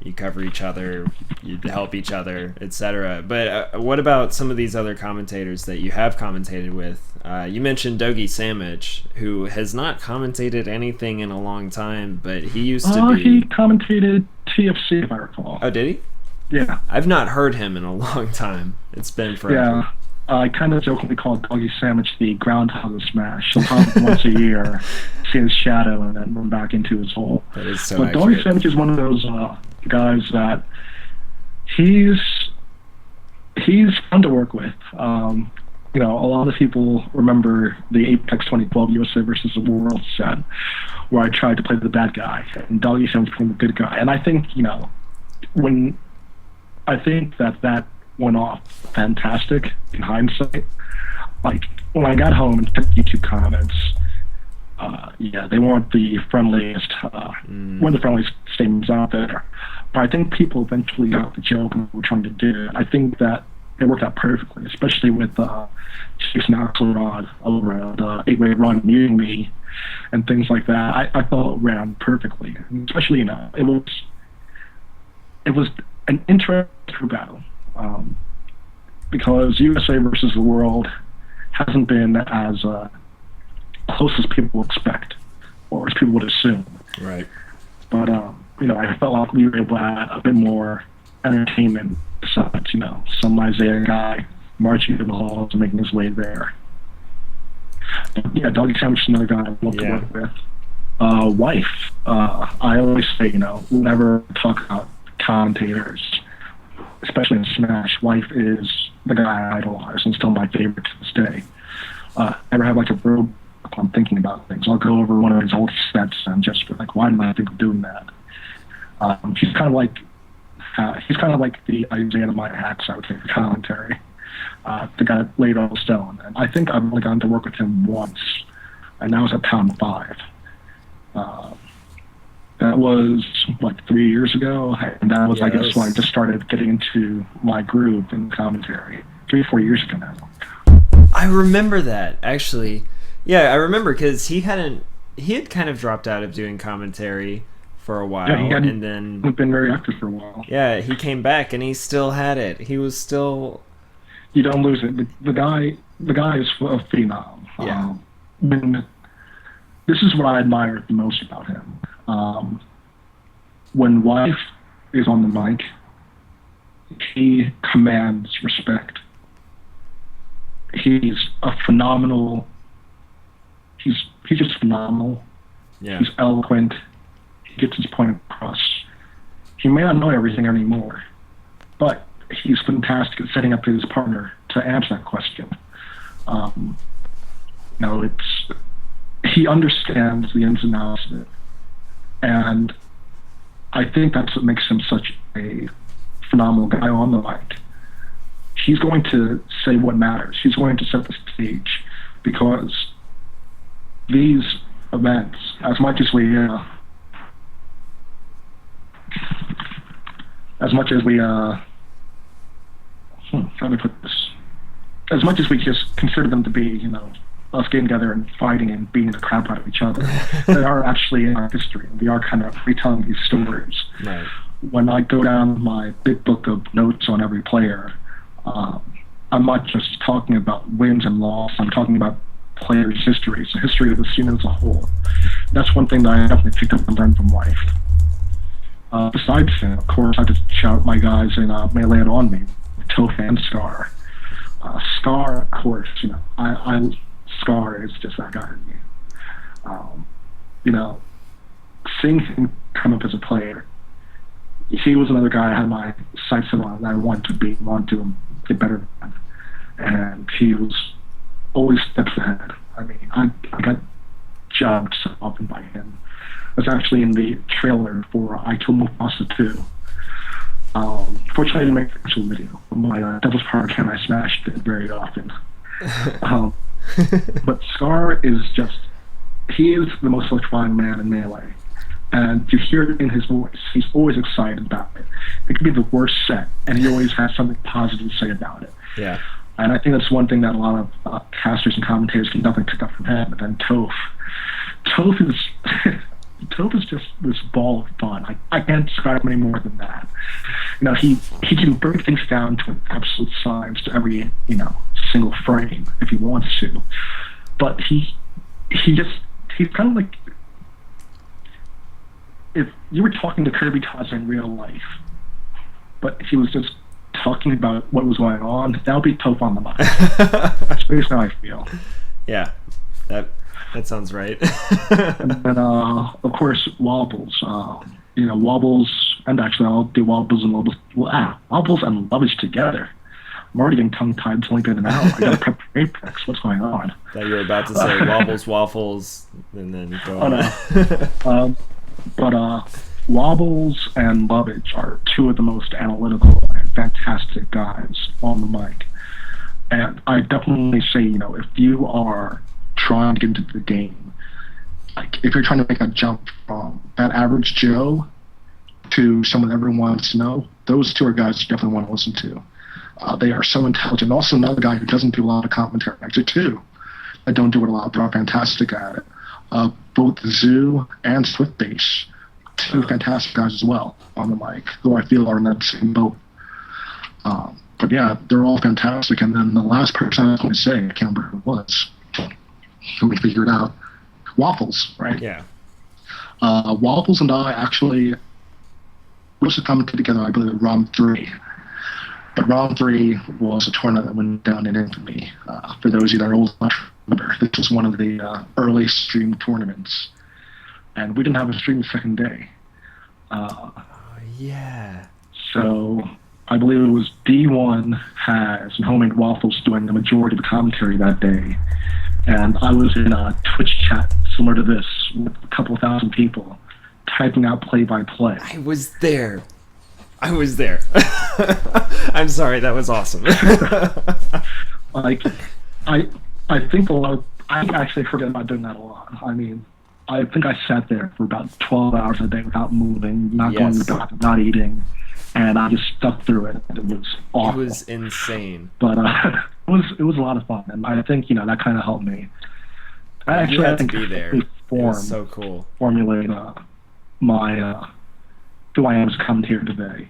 A: You cover each other, you help each other, etc. But what about some of these other commentators that you have commentated with? You mentioned Dougie Samich, who has not commentated anything in a long time, but he used to be...
B: He commentated TFC, if I recall.
A: Oh, did he?
B: Yeah.
A: I've not heard him in a long time. It's been forever.
B: Yeah. I kind of jokingly call Dougie Samich the groundhog of Smash. He'll come once a year, see his shadow, and then run back into his hole.
A: That is so
B: But Dougie Samich is one of those guys that he's fun to work with. A lot of people remember the Apex 2012 USA versus the World set, where I tried to play the bad guy, and Dougie Samich became the good guy. And I think, that went off fantastic in hindsight. Like, when I got home and checked YouTube comments, they weren't the friendliest, statements out there. But I think people eventually got the joke and what we're trying to do. I think that it worked out perfectly, especially with Jason Axelrod over at 8-Way Run muting me and things like that. I thought it ran perfectly. And especially, it was an interesting battle. Because USA versus the World hasn't been as close as people expect, or as people would assume.
A: Right.
B: But I felt like we were able to add a bit more entertainment besides, some Isaiah guy marching through the halls and making his way there. But yeah, Doggy Sandwich is another guy I love to work with. Wife. I always say, whenever I talk about commentators, especially in Smash, Wife is the guy I idolize and still my favorite to this day. I ever have like a road I'm thinking about things, I'll go over one of his old sets and just be like, why did I think of doing that? He's kind of like the Isaiah to my hacks, I would say, for commentary. The guy that laid all the stone. And I think I've only gotten to work with him once, and that was at Pound 5. That was, 3 years ago? And that was, yes. I guess, when I just started getting into my groove in commentary. 3 or 4 years ago now.
A: I remember that, actually. Yeah, I remember, because he had kind of dropped out of doing commentary for a while.
B: Yeah, he
A: and then
B: been very active for a while.
A: Yeah, he came back, and he still had it. He was still...
B: You don't lose it. The guy is a phenom.
A: Yeah.
B: This is what I admire the most about him. When Wife is on the mic, he commands respect. He's a phenomenal. He's just phenomenal.
A: Yeah.
B: He's eloquent. He gets his point across. He may not know everything anymore, but he's fantastic at setting up his partner to answer that question. He understands the ins and outs of it, and I think that's what makes him such a phenomenal guy on the mic. He's going to say what matters. He's going to set the stage, because these events, as much as we how do I put this? As much as we just consider them to be, us getting together and fighting and beating the crap out of each other, they are actually in our history. We are kind of retelling these stories.
A: Right.
B: When I go down my big book of notes on every player, I'm not just talking about wins and losses. I'm talking about players' histories, the history of the scene as a whole. That's one thing that I definitely picked up and learned from Wife. Besides him, of course, I just shout my guys in Melee It On Me, Toph and Scar. Scar, of course, Scar is just that guy to me. Seeing him come up as a player, he was another guy I had my sights set on, and I wanted to get better than. And he was always steps ahead. I mean, I got jobbed so often by him. I was actually in the trailer for I Kill Mufasa 2. Fortunately, I didn't make the actual video. My Devil's Power Can I smashed it very often. But Scar is he is the most electrifying man in Melee. And you hear it in his voice. He's always excited about it. It could be the worst set, and he always has something positive to say about it.
A: Yeah.
B: And I think that's one thing that a lot of casters and commentators can definitely pick up from him. And then Toph is just this ball of fun. I can't describe him any more than that. He can break things down to an absolute science to every single frame if he wants to. But he's kind of like if you were talking to Kirby Taza in real life, but he was just talking about what was going on, that would be Toph on the mic. That's basically how I feel.
A: Yeah, that sounds right.
B: And then, of course, Wobbles. Wobbles, and actually I'll do Wobbles and Wobbles and Lovage together. I'm already getting tongue-tied. It's only been an hour. I gotta prep for Apex. What's going on?
A: That you were about to say Wobbles, Waffles, and then go on.
B: But Wobbles and Lovage are two of the most analytical and fantastic guys on the mic. And I definitely say, if you are trying to get into the game, like if you're trying to make a jump from that average Joe to someone everyone wants to know, those two are guys you definitely want to listen to. They are so intelligent. Also, another guy who doesn't do a lot of commentary, actually two that don't do it a lot, but are fantastic at it. Both Zoo and Swiftbase, two fantastic guys as well on the mic, who I feel are in that same boat. But yeah, they're all fantastic. And then the last person I was going to say, I can't remember who it was. Let me figure it out. Waffles, right?
A: Yeah.
B: Waffles and I actually, we also commented together, I believe, round 3. But round 3 was a tournament that went down in infamy. For those of you that are old enough to remember, this was one of the early stream tournaments. And we didn't have a stream the second day.
A: Yeah.
B: So I believe it was D1 has and Homemade Waffles doing the majority of the commentary that day. And I was in a Twitch chat similar to this with a couple of thousand people typing out play-by-play.
A: I was there. I'm sorry, that was awesome.
B: Like, I think a lot of, I actually forget about doing that a lot. I mean, I think I sat there for about 12 hours a day without moving, not going to the bathroom, not eating, and I just stuck through it. It was awful.
A: It was insane.
B: But it was a lot of fun, and I think that kind of helped me.
A: You had
B: I think
A: to be there. It was so cool.
B: Formulate my who I am as a commentator today,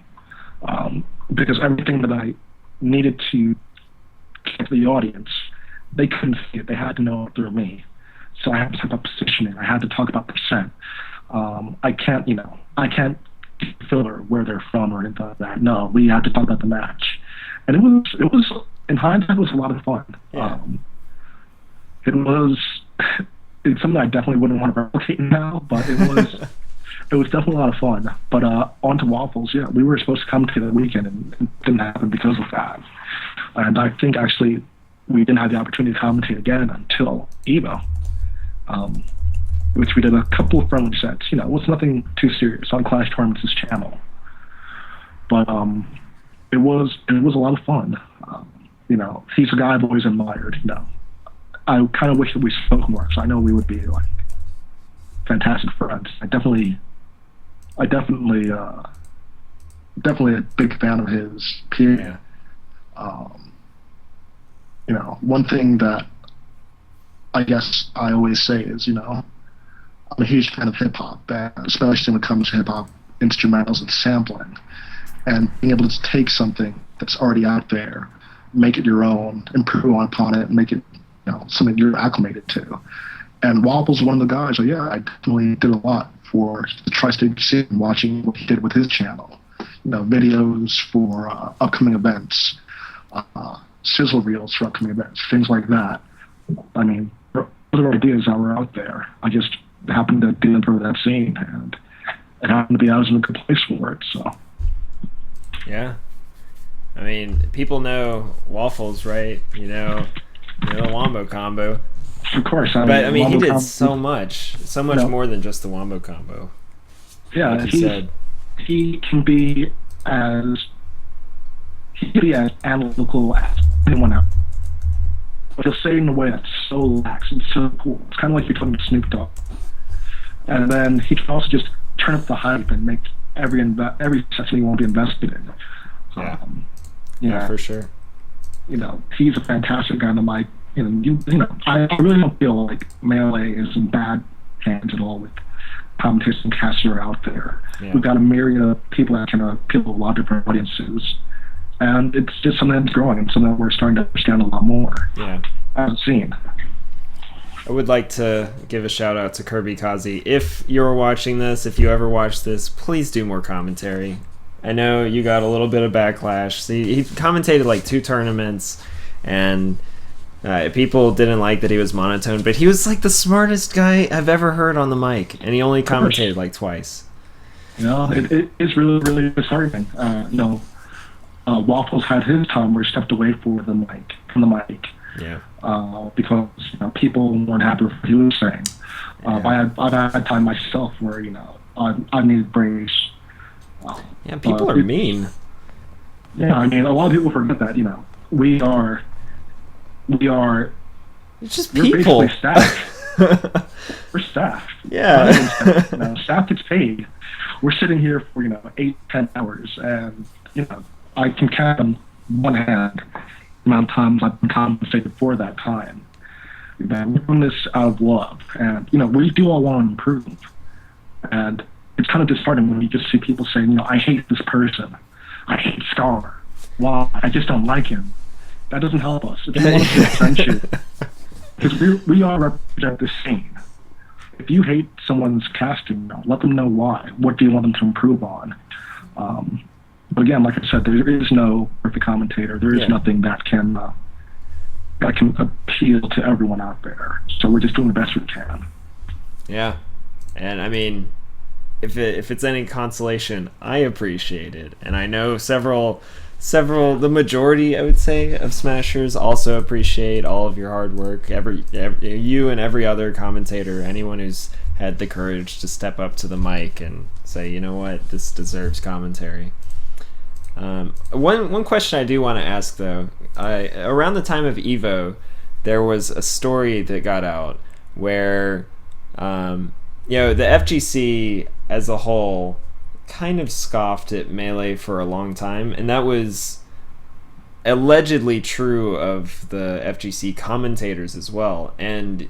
B: because everything that I needed to get to the audience, they couldn't see it. They had to know it through me. So I had to talk about positioning. I had to talk about percent. I can't filler where they're from or anything like that. No, we had to talk about the match, and it was in hindsight, it was a lot of fun.
A: Yeah.
B: It's something I definitely wouldn't want to replicate now, but it was definitely a lot of fun. But on to Waffles, yeah, we were supposed to come to the weekend, and it didn't happen because of that. And I think actually we didn't have the opportunity to commentate again until Evo, which we did a couple of friendly sets. It was nothing too serious on Clash Tournaments' channel, but it was a lot of fun. He's a guy I've always admired. I kind of wish that we spoke more, because I know we would be like fantastic friends. Definitely a big fan of his. Period. Yeah. One thing that I guess I always say is, I'm a huge fan of hip hop, especially when it comes to hip hop instrumentals and sampling, and being able to take something that's already out there, make it your own, improve upon it, and make it something you're acclimated to. And Waffles, one of the guys, I definitely did a lot for the Tri-State scene, watching what he did with his channel. Videos for upcoming events, sizzle reels for upcoming events, things like that. I mean, other ideas that were out there. I just happened to be into that scene, and it happened to be I was in a good place for it. So.
A: Yeah. I mean, people know Waffles, right? The Wombo combo.
B: Of course.
A: But he did so much more than just the Wombo combo.
B: Yeah,
A: like you said.
B: He can be as analytical as anyone else. But he'll say it in a way that's so lax and so cool. It's kind of like you're talking to Snoop Dogg. And then he can also just turn up the hype and make every session he won't be invested in.
A: Yeah. Yeah, for sure.
B: He's a fantastic guy on the mic. I really don't feel like Melee is in bad hands at all with commentators and casters are out there. Yeah. We've got a myriad of people that can appeal to a lot of different audiences. And it's just something that's growing and something that we're starting to understand a lot more.
A: Yeah.
B: As a scene.
A: I would like to give a shout out to Kirby Kazi. If you're watching this, if you ever watch this, please do more commentary. I know you got a little bit of backlash. See, he commentated like 2 tournaments, and people didn't like that he was monotone, but he was like the smartest guy I've ever heard on the mic, and he only commentated like twice.
B: It is really, really disheartening. Waffles had his time where he stepped away from the mic.
A: Yeah.
B: Because people weren't happy with what he was saying. I've had time myself where I needed breaks.
A: Yeah, people are mean.
B: Yeah, I mean, a lot of people forget that we are.
A: It's just people.
B: We're basically staff. We're staff.
A: Yeah.
B: Staff gets paid. We're sitting here for 8-10 hours, and I can count on one hand the amount of times I've been compensated for that time. We're doing this out of love, and we do all want to improve. And it's kind of disheartening when you just see people saying, I hate this person. I hate Scar. Wow, I just don't like him. That doesn't help us. If you want to build friendship, because we all represent the scene. If you hate someone's casting, let them know why. What do you want them to improve on? But again, like I said, there is no perfect commentator. There is nothing that can appeal to everyone out there. So we're just doing the best we can.
A: Yeah, and I mean, if it's any consolation, I appreciate it, and I know the majority, I would say, of Smashers also appreciate all of your hard work. You and every other commentator, anyone who's had the courage to step up to the mic and say, you know what, this deserves commentary. One question I do want to ask, though, around the time of Evo, there was a story that got out where the FGC as a whole kind of scoffed at Melee for a long time, and that was allegedly true of the FGC commentators as well. And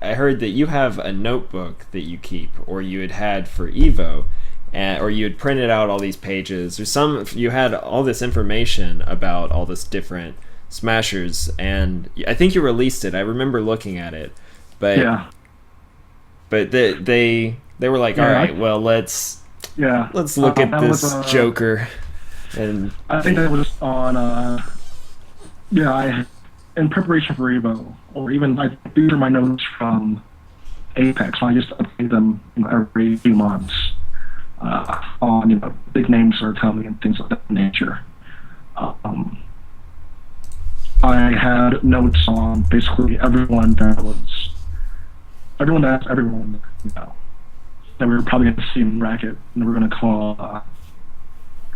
A: I heard that you have a notebook that you keep, or you had for Evo, or you had printed out all these pages, or you had all this information about all this different Smashers, and I think you released it. I remember looking at it, but they were like, all right, well, let's look at this Joker. And
B: I think that was on in preparation for Evo, or even these are my notes from Apex. I just update them every few months on big names are coming and things of that nature. I had notes on basically everyone that we were probably going to see in Racket, and we're going to call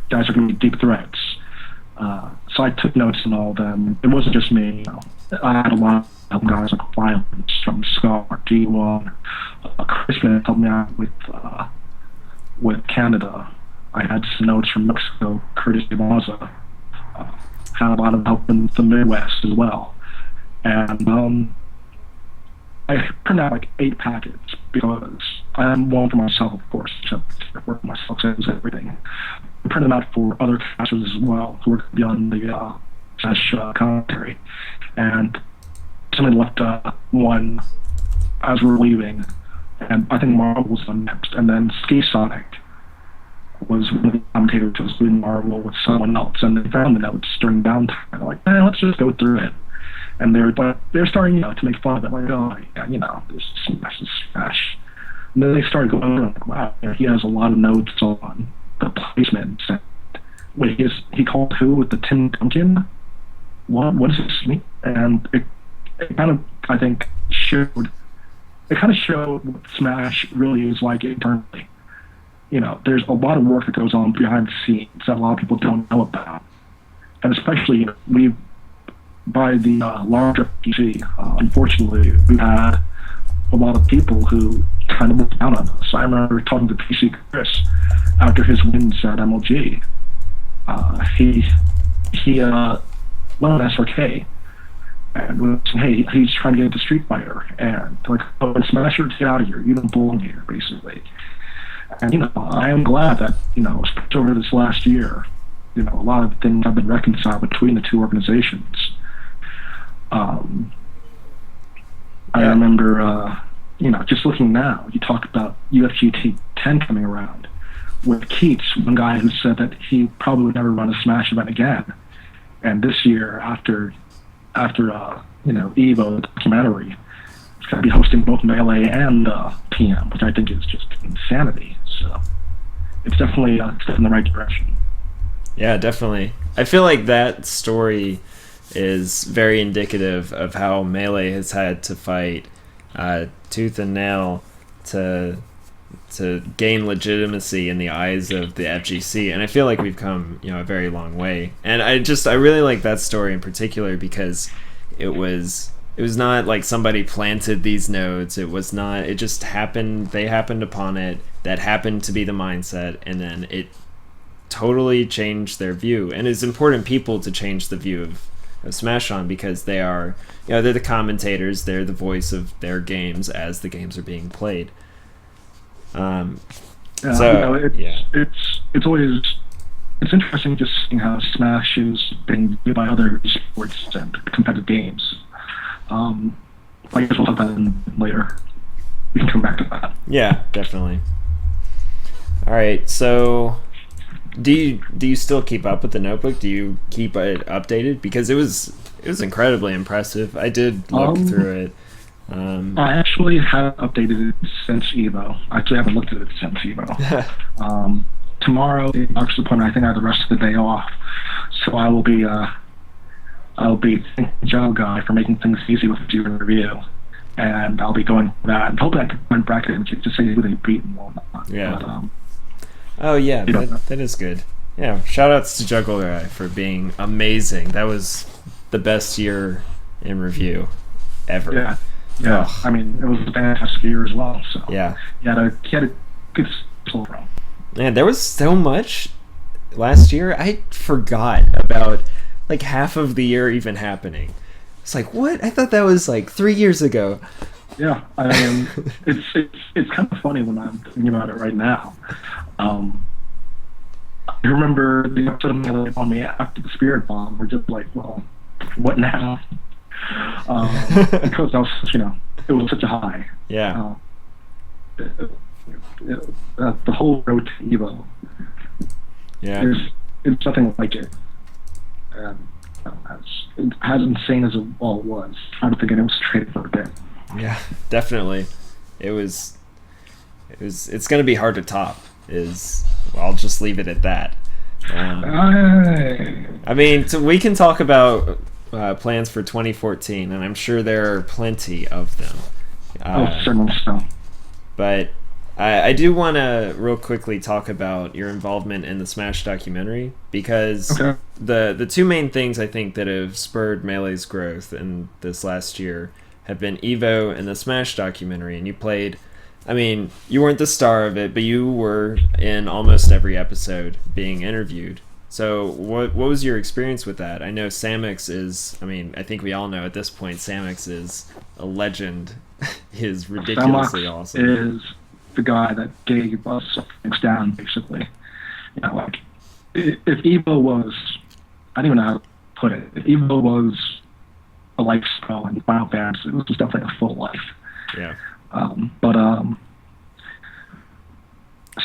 B: guys are going to be deep threats. So I took notes on all of them. It wasn't just me. I had a lot of guys like Violence from Scar, G1, Chris helped me out with Canada. I had some notes from Mexico, Curtis DeMaza. Had a lot of help in the Midwest as well. And I printed out 8 packets because I am one for myself, of course. So work for myself says everything. I printed them out for other casters as well who were going to be on the Smash commentary. And somebody left one as we were leaving, and I think Marvel was on next. And then Ski Sonic was one of the commentators who was doing Marvel with someone else, and they found the notes during downtime. They're like, let's just go through it. And they're starting, to make fun of it. Like, oh, yeah, there's Smash. And then they started going on, like, wow, he has a lot of notes on the placements. And wait, he called who with the Tim Duncan? What does this mean? And it kind of, I think, showed what Smash really is like internally. There's a lot of work that goes on behind the scenes that a lot of people don't know about. And especially, by the larger PC, unfortunately, we've had a lot of people who kind of look down on us. I remember talking to PC Chris after his wins at MLG. He won an SRK and was saying, hey, he's trying to get into Street Fighter, and like, oh, Smasher, get out of here, you don't belong here, basically. And I am glad that especially over this last year, a lot of things have been reconciled between the two organizations. I remember, just looking now, you talk about UFGT 10 coming around with Keats, one guy who said that he probably would never run a Smash event again. And this year, after Evo, the documentary, it's going to be hosting both Melee and PM, which I think is just insanity. So it's definitely a step in the right direction.
A: Yeah, definitely. I feel like that story is very indicative of how Melee has had to fight tooth and nail to gain legitimacy in the eyes of the FGC, and I feel like we've come a very long way. And I really like that story in particular because it was not like somebody planted these nodes. It just happened. They happened upon it. That happened to be the mindset, and then it totally changed their view. And it's important people to change the view of Smash On, because they are, they're the commentators, they're the voice of their games as the games are being played.
B: It's interesting just seeing how Smash is being viewed by other sports and competitive games. I guess we'll talk about it later. We can come back to that.
A: Yeah, definitely. All right, so Do you still keep up with the notebook? Do you keep it updated? Because it was incredibly impressive. I did look through it.
B: I actually haven't updated it since Evo. I actually haven't looked at it since Evo. Tomorrow, the doctor's appointment, I think I have the rest of the day off, so I'll be thanking Joe Guy for making things easy with the year review, and I'll be going for that and hoping I can find bracket and to say who they beat and whatnot.
A: Yeah.
B: But,
A: oh yeah, that is good. Yeah, shout outs to Juggle Guy for being amazing. That was the best year in review ever.
B: Yeah. Oh. I mean, it was a fantastic year as well. So
A: yeah,
B: he had a good pull run.
A: Man, there was so much last year. I forgot about like half of the year even happening. It's like, what? I thought that was like 3 years ago.
B: Yeah, I mean, it's kind of funny when I'm thinking about it right now. I remember the episode of Melee on me after the Spirit Bomb. We're just like, well, what now? Because I was, it was such a high.
A: Yeah.
B: The whole road to Evo.
A: Yeah.
B: It's nothing like it. And as insane as it all was, I don't think it was traded for a bit.
A: Yeah, definitely. It's going to be hard to top. I'll just leave it at that. I mean, we can talk about plans for 2014, and I'm sure there are plenty of them.
B: Certainly so.
A: But I do want to real quickly talk about your involvement in the Smash documentary, because the two main things I think that have spurred Melee's growth in this last year have been Evo and the Smash documentary. And you played, I mean, you weren't the star of it, but you were in almost every episode being interviewed. So what was your experience with that? I know Samix is, I mean, I think we all know at this point Samix is a legend. He is ridiculously awesome.
B: Is the guy that gave us things down, basically. Like, if Evo was, I don't even know how to put it, if Evo was a lifestyle in Final Fantasy, it was definitely a full life.
A: Yeah.
B: But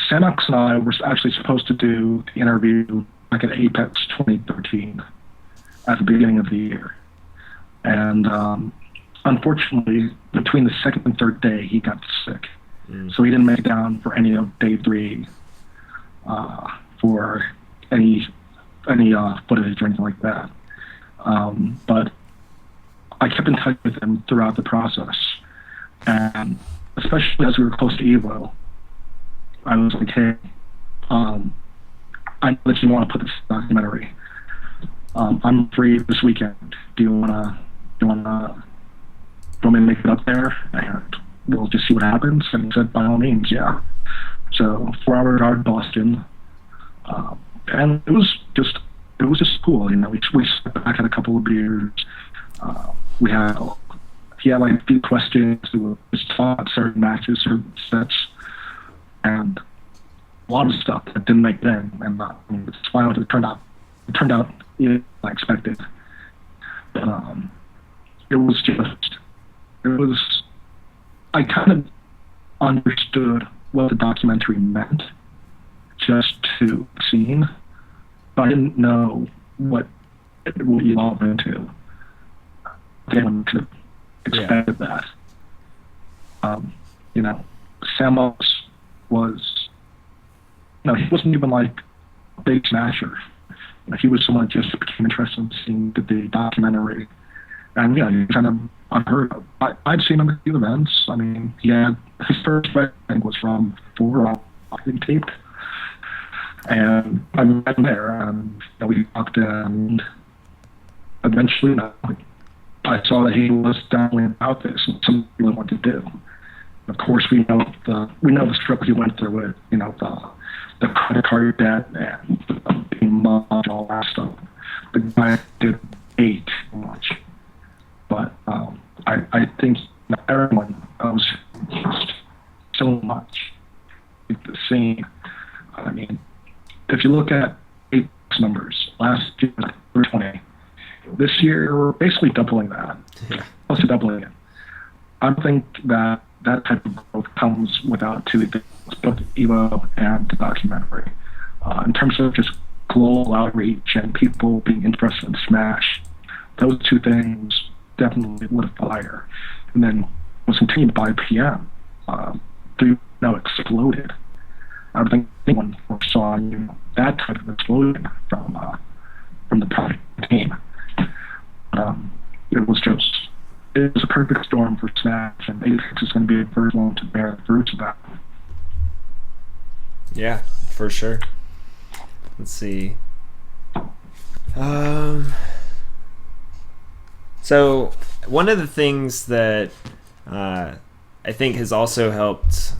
B: Sanox and I were actually supposed to do the interview back at Apex 2013 at the beginning of the year. And unfortunately, between the second and third day, he got sick. So he didn't make it down for any of day 3 for any footage or anything like that. But I kept in touch with him throughout the process. And especially as we were close to Evo, I was like, hey, I know that you want to put this documentary. I'm free this weekend. Do you want me to make it up there? And we'll just see what happens. And he said, by all means, yeah. So 4 hour drive to Boston. And it was just cool. We sat back, had a couple of beers. He had like a few questions. We were just talking about certain matches, certain sets, and a lot of stuff that didn't make it in. And it's fine. It turned out unexpected. But I kind of understood what the documentary meant just to scene, but I didn't know what it would evolve into. Anyone could have expected that. Samus was, he wasn't even like a big smasher. He was someone that just became interested in seeing the documentary. And, he kind of unheard of. I'd seen him at the events. I mean, his first fight, I think, was from 4 I think taped. And I met him there, and we talked, and eventually, I saw that he was definitely about this and something he really wanted to do. Of course, we know the struggle he went through with, the credit card debt and being mugged and all that stuff. The guy did hate too much. But I think everyone owes so much with the scene. I mean, if you look at Apex numbers, last year was 320. This year, we're basically doubling that.
A: Yeah.
B: Close to doubling it. I think that type of growth comes without two things, both Evo and the documentary. In terms of just global outreach and people being interested in Smash, those two things definitely lit a fire. And then was continued by PM. 3.0 exploded. I don't think anyone foresaw that type of explosion from the project team. It was a perfect storm for Smash, and Apex is going to be the first one to bear the fruits of that.
A: Yeah, for sure. Let's see. So one of the things that I think has also helped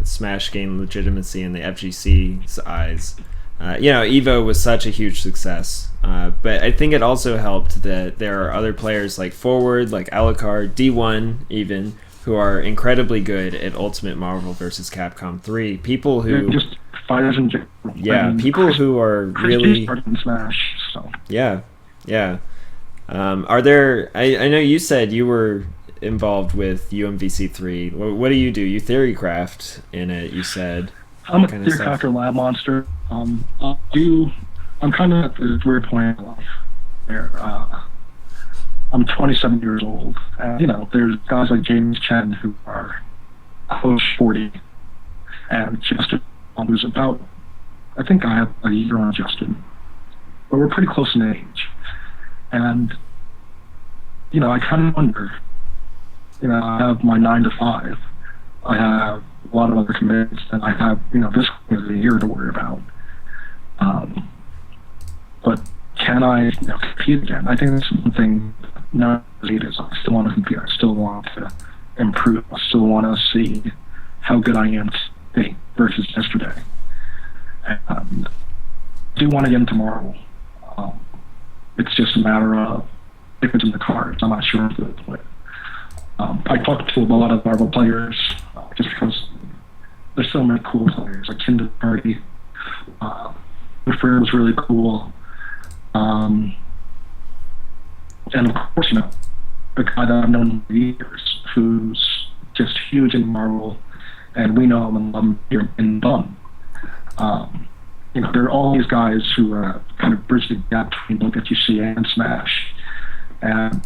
A: Smash gain legitimacy in the FGC's eyes. Evo was such a huge success, but I think it also helped that there are other players like Forward, like Alucard, D1 even, who are incredibly good at Ultimate Marvel vs. Capcom 3. People who...
B: Just fighters in general.
A: Yeah, people who are really...
B: in Smash, so.
A: Yeah. Are there... I know you said you were involved with UMVC3. What do? You theorycraft in it, you said.
B: I'm a theorycrafter lab monster. I'm kind of at the weird point where I'm 27 years old. And, there's guys like James Chen who are close 40, and Justin, who's about, I think I have a year on Justin, but we're pretty close in age. And, I kind of wonder, I have my 9 to 5. I have a lot of other commitments, and I have, this is a year to worry about. But can I compete again? I think that's something not as it is. I still want to compete. I still want to improve. I still want to see how good I am today versus yesterday. And I do want to get into Marvel. It's just a matter of if it's in the cards. I'm not sure if it's with. I talked to a lot of Marvel players just because there's so many cool players, like Kinder Party. Was really cool. And of course, a guy that I've known for years who's just huge in Marvel, and we know him and love him here in Bum. There are all these guys who kind of bridge the gap between both FGC and Smash, and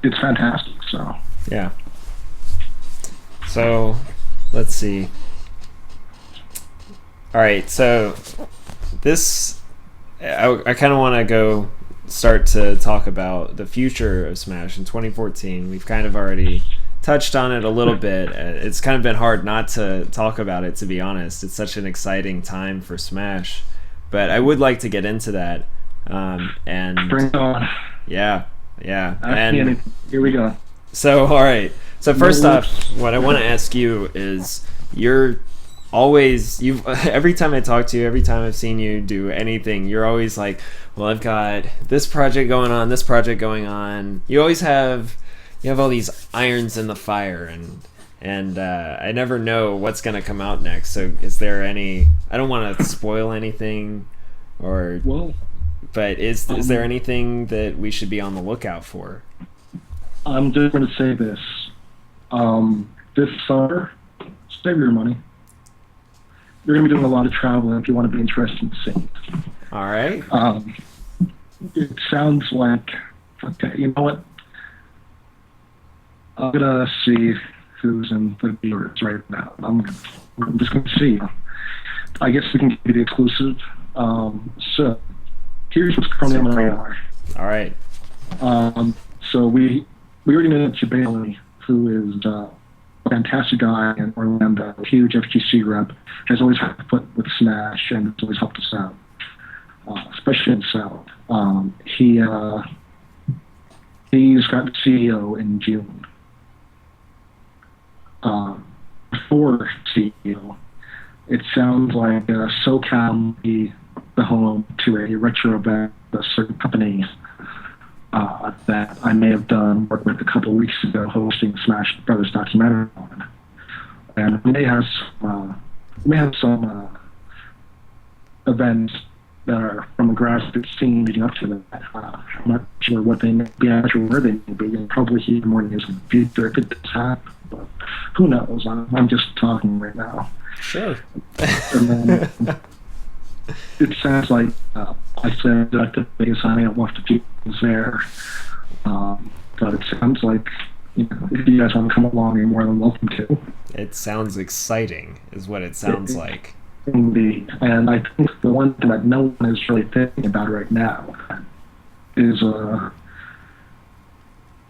B: it's fantastic. So
A: yeah. So let's see. All right, so this, I kind of want to start to talk about the future of Smash in 2014. We've kind of already touched on it a little bit. It's kind of been hard not to talk about it, to be honest. It's such an exciting time for Smash, but I would like to get into that. And
B: bring it on.
A: Yeah. And
B: here we go.
A: So, all right. So first off, what I want to ask you is, every time I talk to you, every time I've seen you do anything, you're always like, well, I've got this project going on. You always have all these irons in the fire, and I never know what's going to come out next. So is there any, I don't want to spoil anything, but is there anything that we should be on the lookout for?
B: I'm just going to say this. This summer, save your money. You're going to be doing a lot of traveling if you want to be interested in singing.
A: All right.
B: It sounds like, okay, you know what? I'm going to see who's in the viewers right now. I'm just going to see. I guess we can give you the exclusive. So here's what's currently on the radar.
A: All right.
B: So we already know that Jabali, who is a fantastic guy in Orlando, a huge FGC rep, has always had a foot with Smash and has always helped us out, especially in the South. He's got the CEO in June. Before CEO, it sounds like SoCal will be the home to a retro event, a certain company that I may have done work with a couple of weeks ago, hosting Smash Brothers documentary on, and we may have some events that are from the grassroots scene leading up to that. I'm not sure what they may be, I'm not sure where they may be, and probably hear more news in the future if it does happen, but who knows? I'm just talking right now.
A: Sure.
B: And then it sounds like I said that the biggest I don't watch the people there, but it sounds like, you know, if you guys want to come along, you're more than welcome to.
A: It sounds exciting, is what it sounds like.
B: Indeed. And I think the one thing that no one is really thinking about right now is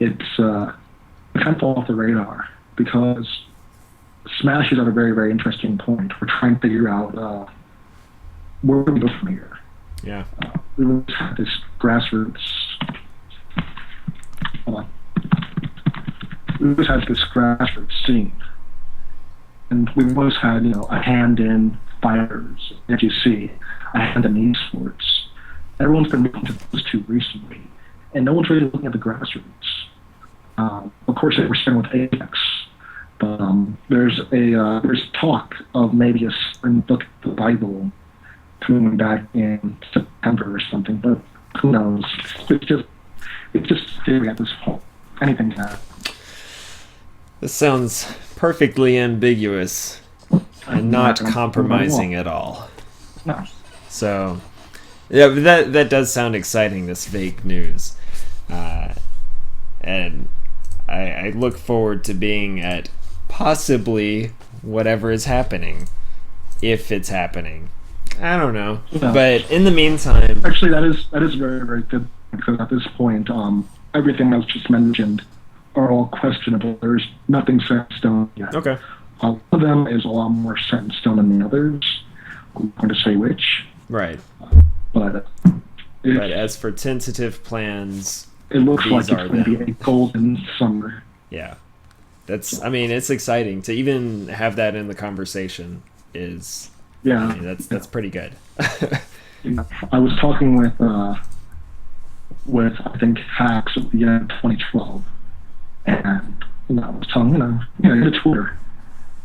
B: it's kind of off the radar, because Smash is at a very, very interesting point. We're trying to figure out where do we go from here.
A: Yeah.
B: We always had this grassroots. We always had this grassroots scene, and we've always had, you know, a hand in fighters, FGC, a hand in esports. Everyone's been looking to those two recently, and no one's really looking at the grassroots. Of course, we're starting with Apex, but there's talk of maybe a certain book of the Bible coming back in September or something, but who knows? It's just theory at this point. Anything can happen.
A: This sounds perfectly ambiguous and not compromising at all.
B: No.
A: So, yeah, but that does sound exciting, this fake news. And I look forward to being at possibly whatever is happening, if it's happening. I don't know.
B: No.
A: But in the meantime...
B: Actually, that is very, very good, because at this point, everything that was just mentioned are all questionable. There's nothing set in stone yet.
A: Okay.
B: One of them is a lot more set in stone than the others. I'm going to say which.
A: Right.
B: But
A: as for tentative plans,
B: it looks like
A: these
B: it's
A: are
B: going to be
A: them.
B: a golden summer.
A: Yeah. I mean, it's exciting to even have that in the conversation is...
B: Yeah.
A: I mean, that's pretty good.
B: I was talking with I think Hacks at the end of 2012, and I was telling to Twitter,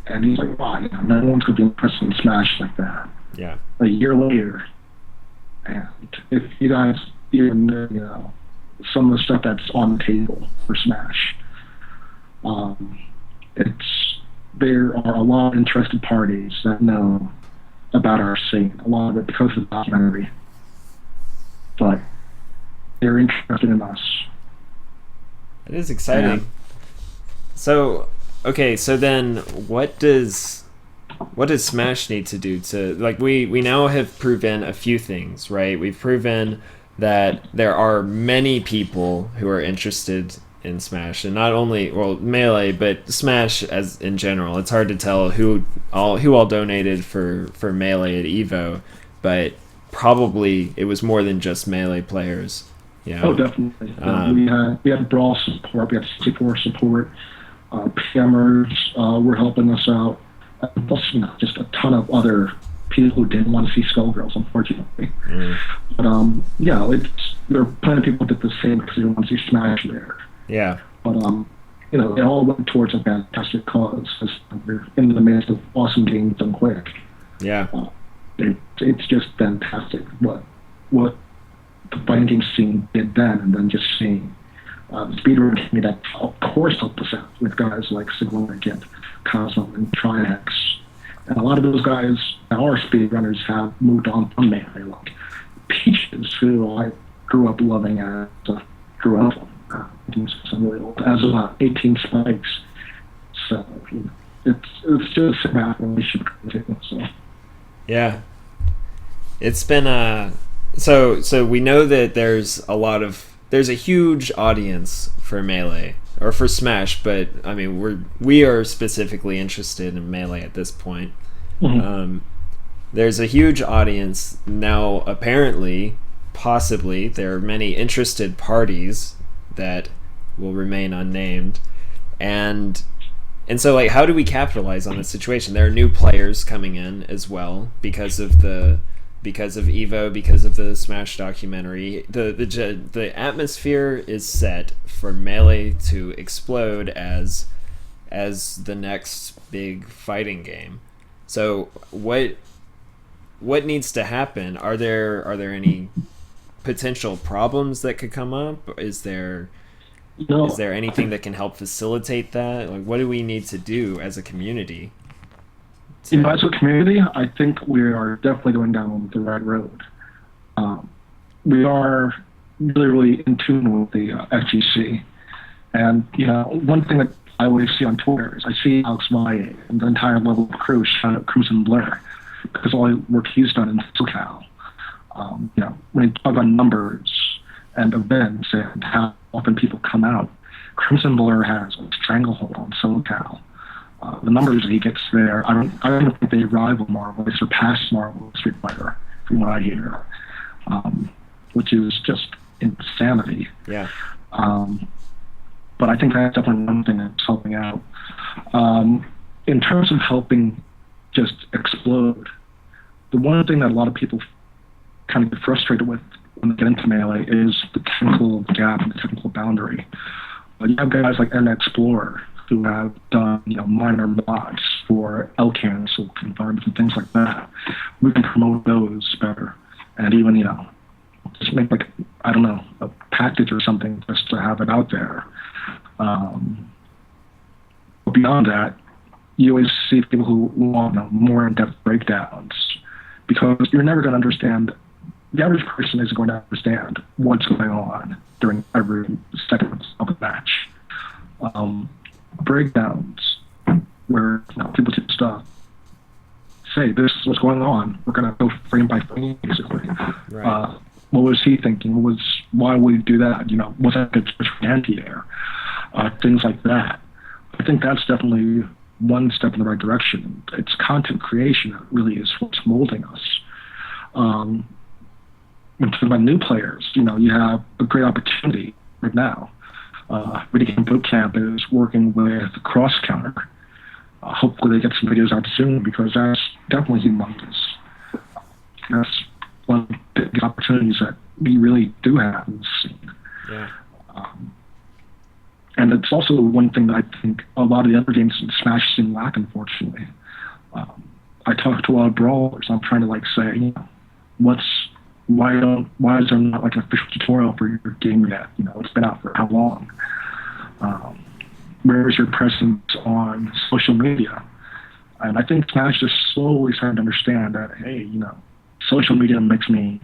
B: and he's like, "Wow, no one's gonna be impressed in Smash like that."
A: Yeah.
B: A year later, and if you guys even know, some of the stuff that's on the table for Smash, there are a lot of interested parties that know about our scene, a lot of it because of the documentary, but they're interested in us.
A: It is exciting.
B: And
A: so then what does Smash need to do to, like, we now have proven a few things, right? We've proven that there are many people who are interested in Smash, and not only Melee, but Smash as in general. It's hard to tell who all donated for Melee at Evo, but probably it was more than just Melee players. You know?
B: Oh, definitely. We had Brawl support, we had 64 support, PMers were helping us out, and plus, just a ton of other people who didn't want to see Skullgirls, unfortunately. But there are plenty of people that did the same because they didn't want to see Smash there.
A: Yeah.
B: But it all went towards a fantastic cause. We're in the midst of awesome games done quick.
A: Yeah.
B: It's just fantastic what the fighting game scene did then, and then just seeing the speedrun community that of course helped us out with guys like Siglonik and Cosmo and Triax. And a lot of those guys that are speedrunners have moved on from Melee, like Peaches, who I grew up loving as grew up really old, as 18 Spikes. So it's just a matter of we should continue. So
A: yeah, it's been so we know that there's a huge audience for Melee or for Smash, but I mean we are specifically interested in Melee at this point.
B: Mm-hmm.
A: There's a huge audience now. Apparently, possibly there are many interested parties that will remain unnamed, and so, like, how do we capitalize on this situation? There are new players coming in as well because of Evo, because of the Smash documentary. The atmosphere is set for Melee to explode as the next big fighting game. So what needs to happen? Are there any potential problems that could come up? Is there anything that can help facilitate that? Like, what do we need to do as a community?
B: As a community, I think we are definitely going down the right road. We are really, really in tune with the FGC. And, one thing that I always see on Twitter is I see Alex Valle and the entire level of crew shout out Crimson Blur because all the work he's done in SoCal. When you talk about numbers and events and how often people come out, Crimson Blur has a stranglehold on SoCal. The numbers that he gets there, I don't think they rival Marvel. They surpass Marvel Street Fighter, from what I hear, which is just insanity.
A: Yeah.
B: But I think that's definitely one thing that's helping out. In terms of helping just explode, the one thing that a lot of people kind of get frustrated with when they get into Melee is the technical gap and the technical boundary. You have guys like N Explorer who have done, minor mods for LCAN, so environments and things like that. We can promote those better, and even, just make a package or something just to have it out there. But beyond that, you always see people who want more in-depth breakdowns, because you're never going to understand. The average person isn't going to understand what's going on during every second of the match. Breakdowns where people just say, this is what's going on. We're going to go frame by frame, basically.
A: Right.
B: What was he thinking? Why would he do that? Was that a good switch for anti-air? Things like that. I think that's definitely one step in the right direction. It's content creation that really is what's molding us. When talking about new players, you have a great opportunity right now. Video Game Bootcamp is working with Cross Counter. Hopefully they get some videos out soon, because that's definitely humongous. That's one of the big opportunities that we really do have in this scene.
A: Yeah.
B: And it's also one thing that I think a lot of the other games in Smash scene lack, unfortunately. I talk to a lot of brawlers. I'm trying to say, why is there not an official tutorial for your game yet? It's been out for how long? Where is your presence on social media? And I think Smash is slowly starting to understand that, hey, social media makes me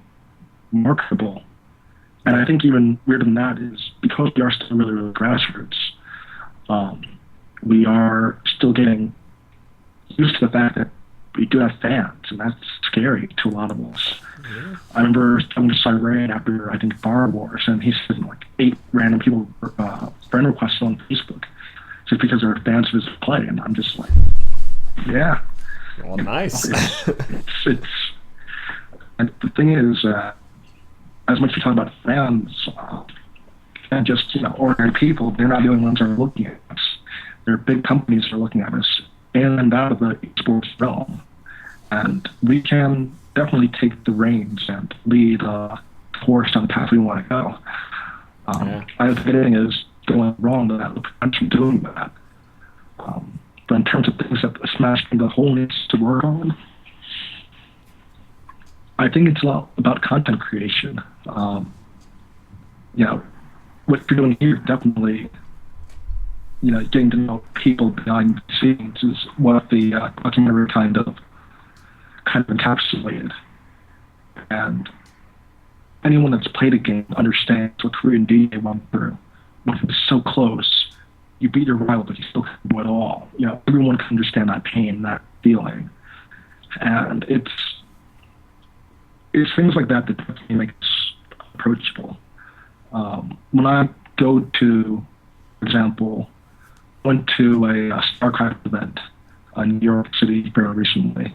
B: marketable. And I think even weirder than that is, because we are still really, really grassroots, we are still getting used to the fact that we do have fans, and that's scary to a lot of us. Yeah. I remember coming to Siren after, I think, Bar Wars, and he said 8 random people friend requests on Facebook just because they're fans of his play, and I'm just like, yeah.
A: Well, nice.
B: And the thing is, as much as we talk about fans, and just ordinary people, they're not the only ones that are looking at us. There are big companies that are looking at us in and out of the esports realm, and we can definitely take the reins and lead the horse down the path we want to go. I don't think anything is going wrong with that. I'm doing that. But in terms of things that Smash the whole needs to work on, I think it's a lot about content creation. What you're doing here, definitely, getting to know people behind the scenes is what the documentary kind of encapsulated. And anyone that's played a game understands what Korean DJ went through. When it was so close, you beat your rival, but you still couldn't do it all. Everyone can understand that pain, that feeling. And it's things like that definitely make us approachable. When I go to, for example, went to a StarCraft event in New York City very recently,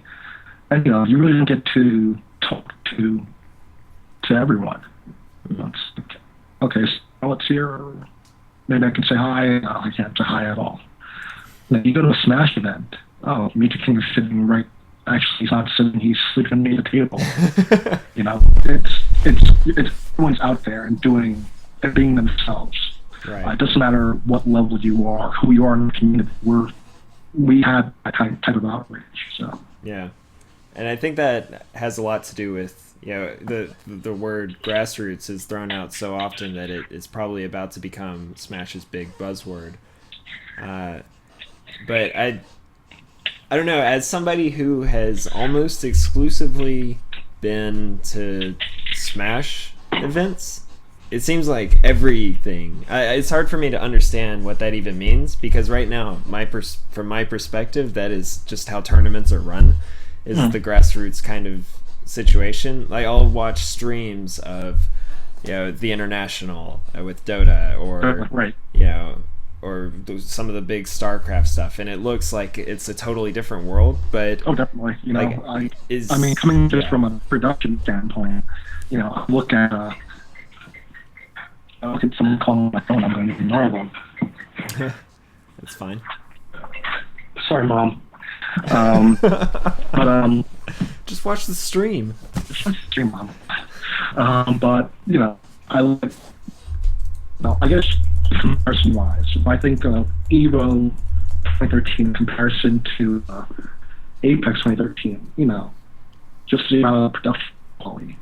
B: and you really didn't get to talk to everyone. It's like, okay, so let's hear. Maybe I can say hi. No, I can't say hi at all. Then you go to a Smash event. Oh, Mika King is sitting right. Actually, he's not sitting. He's sleeping underneath the table. It's everyone's out there and doing and being themselves.
A: Right.
B: It doesn't matter what level you are, who you are in the community. We have that type of outreach. So
A: yeah, And I think that has a lot to do with, you know, the word grassroots is thrown out so often that it's probably about to become Smash's big buzzword. But I don't know, as somebody who has almost exclusively been to Smash events, it seems like everything. It's hard for me to understand what that even means, because right now, from my perspective, that is just how tournaments are run. Is the grassroots kind of situation. Like, I'll watch streams of, you know, the International with Dota, or
B: Right.
A: you know, or some of the big StarCraft stuff, and it looks like it's a totally different world. But
B: Oh, definitely. You know,
A: like,
B: I mean, coming just from a production standpoint, you know, I look at someone calling my phone. I'm going to ignore them.
A: It's fine.
B: Sorry, Mom. But
A: just watch the stream.
B: just like stream, Mom. But you know, I guess comparison-wise, if I think of Evo 2013 in comparison to Apex 2013, you know, just the amount of production quality,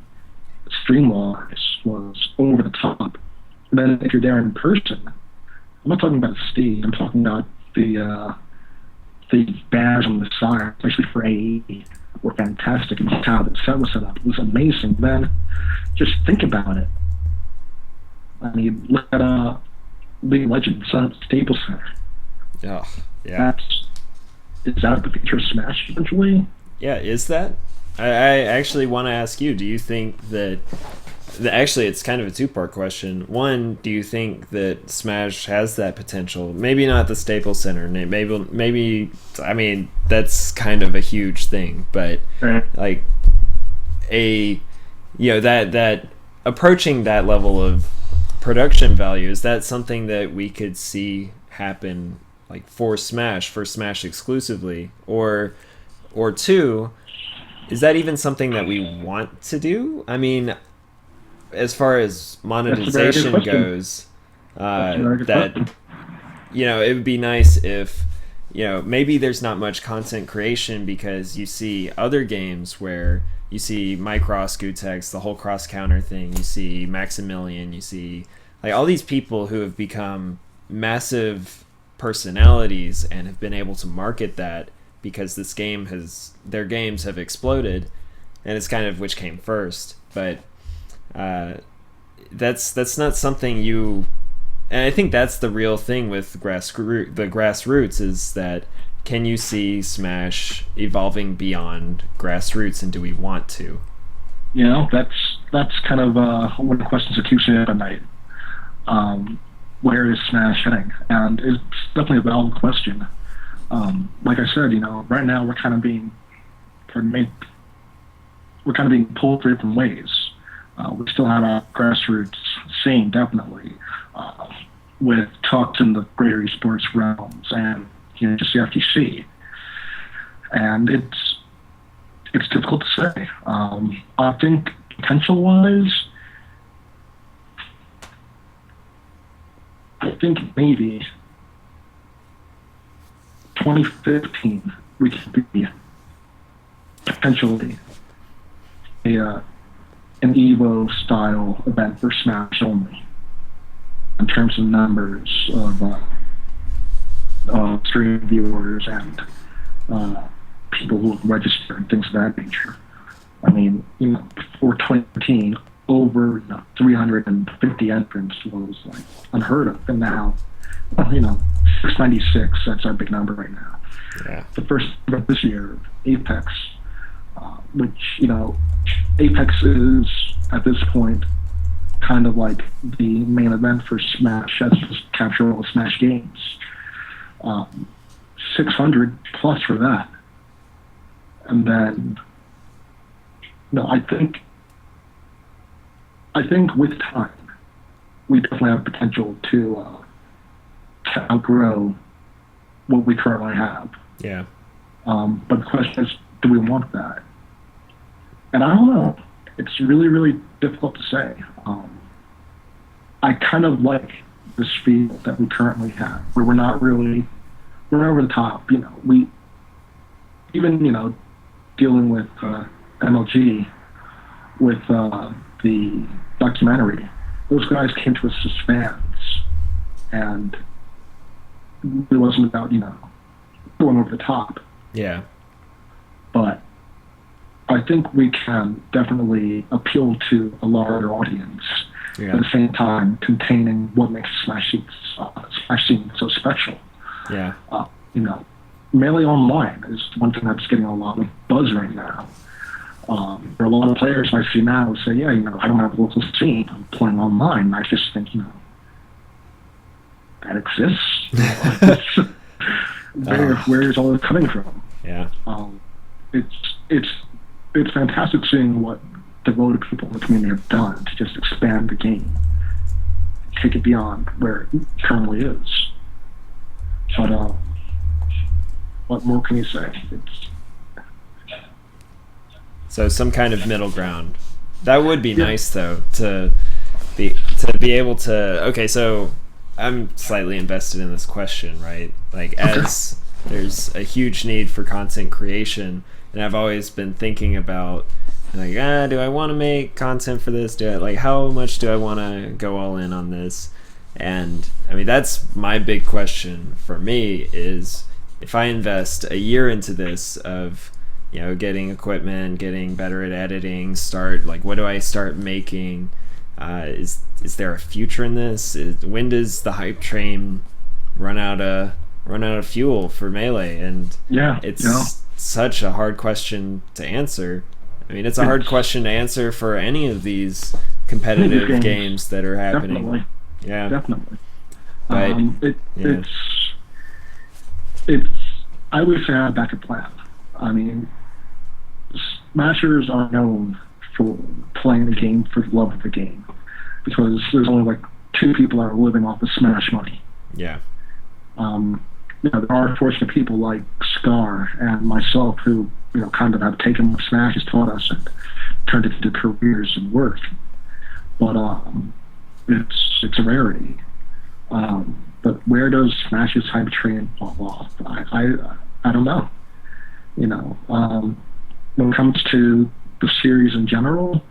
B: stream-wise, was over the top. And then if you're there in person, I'm not talking about Steve. I'm talking about the banners on the side, especially for AE, were fantastic, and just how the set was set up. It was amazing. Then, just think about it. I mean, look at League of Legends Staples Center.
A: Oh, yeah.
B: Is that the future of Smash eventually?
A: Yeah, is that? I actually want to ask you, do you think that actually, it's kind of a two-part question. One, do you think that Smash has that potential? Maybe not the Staples Center. Maybe. I mean, that's kind of a huge thing. But like that approaching that level of production value, is that something that we could see happen, like for Smash exclusively, or two, is that even something that we want to do? I mean, as far as monetization goes, that, you know, it would be nice if, you know, maybe there's not much content creation because you see other games where you see Mycross, Gutex, the whole cross counter thing, you see Maximilian, you see like all these people who have become massive personalities and have been able to market that because their games have exploded, and it's kind of which came first. But that's not something and I think that's the real thing with the grassroots, is that can you see Smash evolving beyond grassroots, and do we want to?
B: You know, that's kind of one of the questions that keeps me up at night. Where is Smash heading? And it's definitely a valid question. Like I said, you know, right now we're kind of being pulled three different ways. We still have our grassroots scene, definitely, with talks in the greater esports realms, and you know, just the FGC. And it's difficult to say. I think potential-wise, I think maybe 2015 we could be potentially an Evo style event for Smash only, in terms of numbers of stream viewers and people who have registered and things of that nature. I mean, you know, before 2015, over 350 entrants was like unheard of, and now, you know, 696. That's our big number right now.
A: Yeah.
B: The first event this year, Apex, which, you know, Apex is at this point kind of like the main event for Smash. That's just capture all the Smash games. 600 plus for that. And then, no, I think with time, we definitely have potential to outgrow what we currently have.
A: Yeah.
B: But the question is, do we want that? And I don't know. It's really, really difficult to say. I kind of like this field that we currently have, where we're over the top. You know, we even, you know, dealing with MLG with the documentary, those guys came to us as fans, and it wasn't about, going over the top.
A: Yeah.
B: But I think we can definitely appeal to a larger audience, at the same time containing what makes Smash Scene so special.
A: Yeah.
B: Melee Online is one thing that's getting a lot of buzz right now. There are a lot of players I see now who say, yeah, I don't have a local scene, I'm playing online. And I just think, that exists. Where is all this coming from?
A: Yeah.
B: It's fantastic seeing what devoted people in the community have done to just expand the game, take it beyond where it currently is. But what more can you say?
A: So some kind of middle ground. That would be nice, though, to be able to. Okay, so I'm slightly invested in this question, right? Like, as there's a huge need for content creation, and I've always been thinking about, like, do I want to make content for this? How much do I want to go all in on this? And I mean, that's my big question for me is, if I invest a year into this of, getting equipment, getting better at editing, what do I start making? Is there a future in this? When does the hype train run out of fuel for Melee? And it's such a hard question to answer. I mean, it's a hard question to answer for any of these competitive games that are happening.
B: Definitely.
A: Yeah,
B: definitely.
A: But
B: it's. I wish I had a backup plan. I mean, Smashers are known for playing the game for the love of the game, because there's only like 2 people that are living off of Smash money.
A: Yeah.
B: There are fortunate people like Scar and myself who, kind of have taken what Smash has taught us and turned it into careers and work. But it's a rarity. But where does Smash's hype train fall off? I don't know. When it comes to the series in general,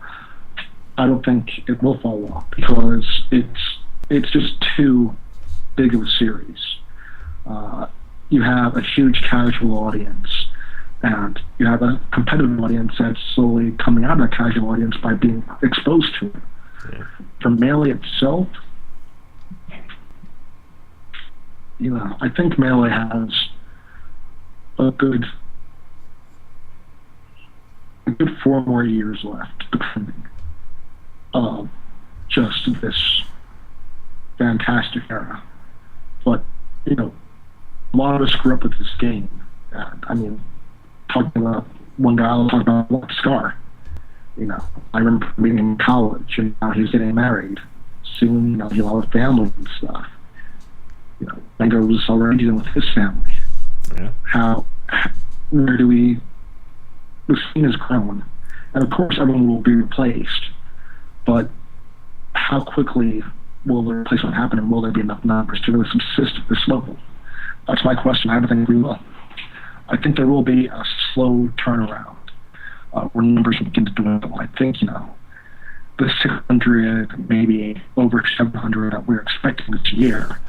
B: I don't think it will fall off, because it's just too big of a series. You have a huge casual audience, and you have a competitive audience that's slowly coming out of that casual audience by being exposed to it.
A: Yeah.
B: For Melee itself, I think Melee has a good 4 more years left, depending of just this fantastic era. But, a lot of us grew up with this game. I mean, talking about one guy, I'll talk about Scar. I remember meeting him in college, and now he's getting married. Soon, he'll have a family and stuff. Mango was already dealing with his family.
A: Yeah.
B: The scene has grown, and of course everyone will be replaced, but how quickly will the replacement happen, and will there be enough numbers to really subsist at this level? That's my question. I don't think we will. I think there will be a slow turnaround where numbers begin to dwindle. I think, the 600, maybe over 700 that we're expecting this year,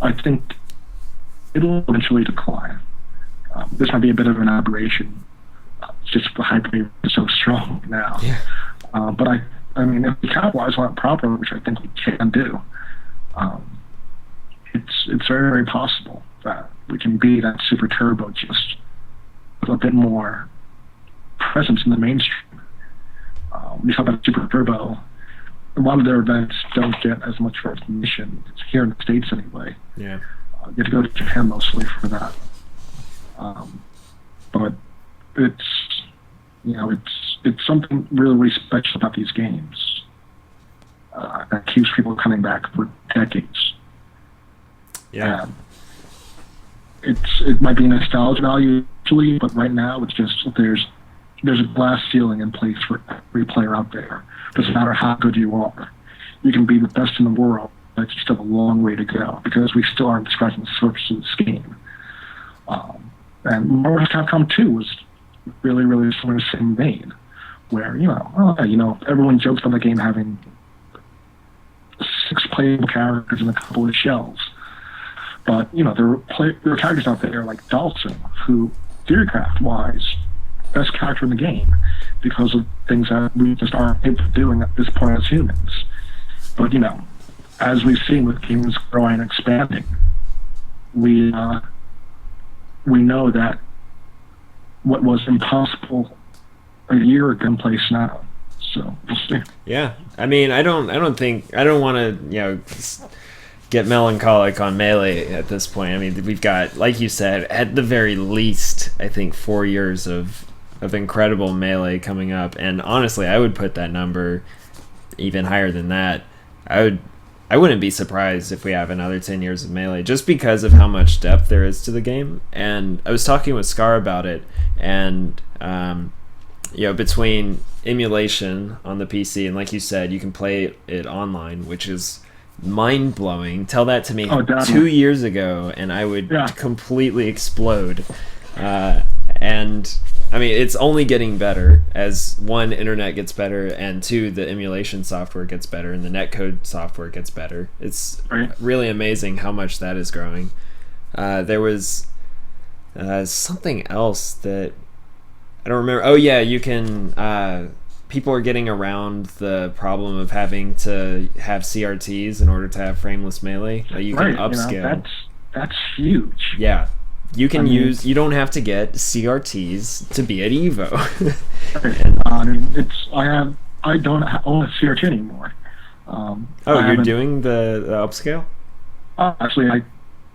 B: I think it'll eventually decline. This might be a bit of an aberration. It's just the hype rate is so strong now.
A: Yeah.
B: But I mean, if we capitalize on it properly, which I think we can do, it's very, very possible that we can be that Super Turbo just with a bit more presence in the mainstream. When you talk about Super Turbo, a lot of their events don't get as much recognition. It's here in the States anyway.
A: Yeah.
B: You have to go to Japan mostly for that. But it's something really, really special about these games that keeps people coming back for decades.
A: Yeah.
B: It might be nostalgia value usually, but right now it's just there's a glass ceiling in place for every player out there. Doesn't matter how good you are. You can be the best in the world, but you still have a long way to go, because we still aren't scratching the surface of this game. And Marvel vs. Capcom 2 was really, really similar to the same vein, where, everyone jokes about the game having 6 playable characters and a couple of shells. But, there are characters out there like Dalton, who, theorycraft-wise, best character in the game, because of things that we just aren't able to do at this point as humans. But, as we've seen with games growing and expanding, we know that what was impossible a year ago in place now. So we'll see.
A: Yeah, I mean, I don't want to, get melancholic on Melee at this point. I mean, we've got, like you said, at the very least, I think 4 years of incredible Melee coming up, and honestly, I would put that number even higher than that. I wouldn't be surprised if we have another 10 years of Melee, just because of how much depth there is to the game. And I was talking with Scar about it, and between emulation on the PC and, like you said, you can play it online, which is mind-blowing. Tell that to me 2 years ago and I would completely explode. And I mean, it's only getting better as, one, internet gets better, and two, the emulation software gets better and the netcode software gets better. It's really amazing how much that is growing. There was something else that I don't remember. Oh yeah, you can people are getting around the problem of having to have CRTs in order to have frameless Melee. You can upscale.
B: That's huge.
A: Yeah. You can you don't have to get CRTs to be at Evo.
B: I don't own a CRT anymore.
A: You're doing the upscale?
B: Actually,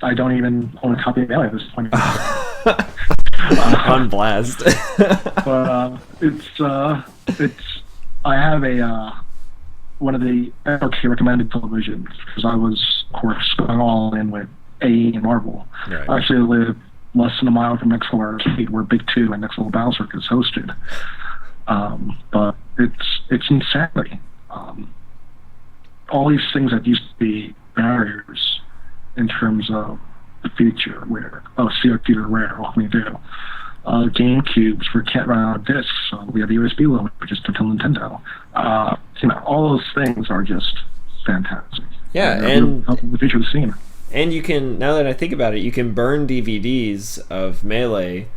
B: I don't even own a copy of Melee at this point.
A: On blast.
B: But I have one of the FRK recommended televisions, because I was, of course, going all in with AE and Marvel.
A: Right.
B: I actually live less than a mile from Nextlevel Arcade, where Big 2 and Nextlevel Battlestar is hosted. But it's insanity. All these things that used to be barriers in terms of the future, where CRT are rare, what can we do? GameCubes can't run out of discs, so we have the USB load, which is to tell Nintendo. All those things are just fantastic.
A: Yeah, and
B: the future of the scene.
A: And you can, now that I think about it, you can burn DVDs of Melee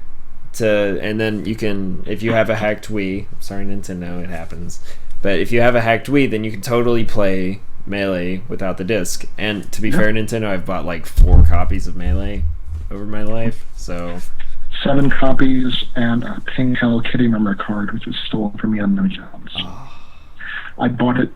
A: and then you can, if you have a hacked Wii, sorry Nintendo, it happens, but if you have a hacked Wii, then you can totally play Melee without the disc. And to be fair, Nintendo, I've bought like 4 copies of Melee over my life, so
B: 7 copies and a pink Hello Kitty memory card, which was stolen from me on No Jobs. I bought it.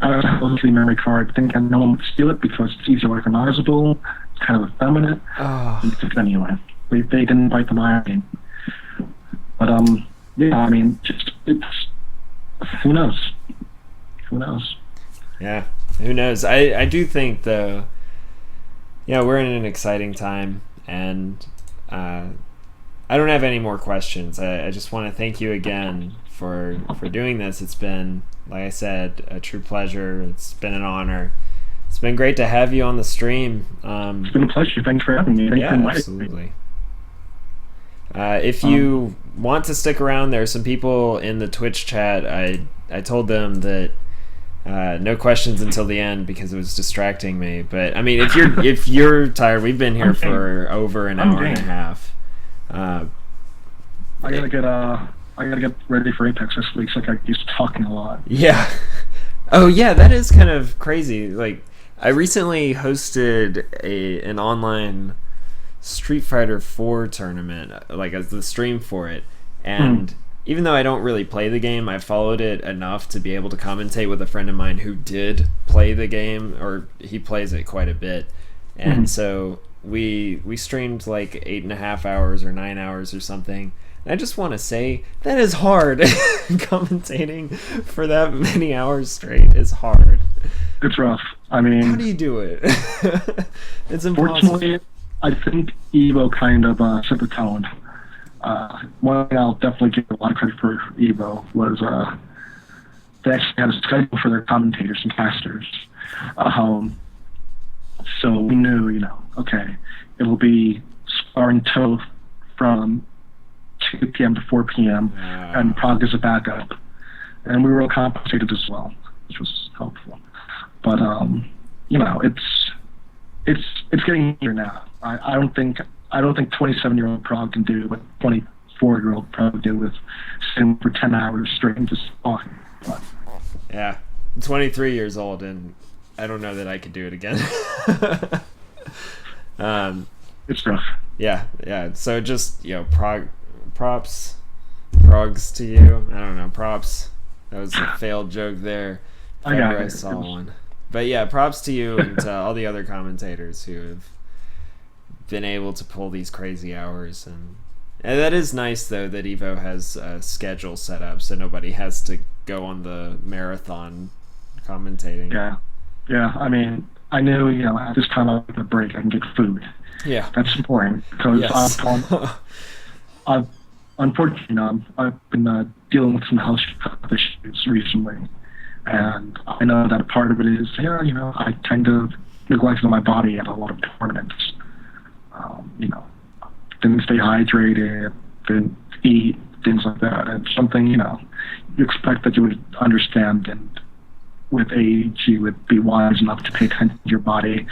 B: I had a Hello Kitty memory card, thinking no one would steal it because it's easily recognizable, it's kind of effeminate. And took it anyway. They didn't bite the irony. But I mean, it's who knows? Who knows?
A: Yeah, who knows? I do think, though, we're in an exciting time, and I don't have any more questions. I just want to thank you again for doing this. It's been, like I said, a true pleasure. It's been an honor. It's been great to have you on the stream.
B: It's been a pleasure. Thanks for having me.
A: Absolutely. If you want to stick around, there are some people in the Twitch chat. I told them that no questions until the end because it was distracting me. But I mean, if you're tired, we've been here for over an hour and a half.
B: I gotta get ready for Apex this week, so I got used to talking a lot.
A: Yeah. Oh yeah, that is kind of crazy. Like, I recently hosted an online Street Fighter 4 tournament, like as the stream for it, and even though I don't really play the game, I followed it enough to be able to commentate with a friend of mine who did play the game, or he plays it quite a bit, and so we streamed like 8.5 hours or 9 hours or something. And I just want to say that is hard. Commentating for that many hours straight is hard.
B: It's rough. I mean,
A: how do you do it? It's impossible.
B: Fortunately, I think Evo kind of set the tone. One thing I'll definitely give a lot of credit for Evo was they actually had a schedule for their commentators and casters. So we knew, okay, it'll be Scar and Toth from 2 p.m. to 4 p.m. and Prog is a backup. And we were all compensated as well, which was helpful. But you know, it's getting easier now. I don't think 27-year-old Prog can do what 24-year-old Prog did with sitting for 10 hours straight and just talking. But,
A: yeah, I'm 23 years old, and I don't know that I could do it again.
B: it's rough.
A: Yeah. So just, you know, progs to you. I don't know, props. That was a failed joke there. If I saw one. But yeah, props to you and to all the other commentators who have been able to pull these crazy hours. And that is nice, though, that Evo has a schedule set up so nobody has to go on the marathon commentating.
B: Yeah. I mean, I knew, you know, at this time I would break, I can get food.
A: Yeah.
B: That's important because
A: yes.
B: Unfortunately, I've been dealing with some health issues recently. And I know that a part of it is, you know, I tend to neglect my body at a lot of tournaments. You know, didn't stay hydrated, didn't eat, things like that. And something, you know, you expect that you would understand, and with age, you would be wise enough to pay attention to your body.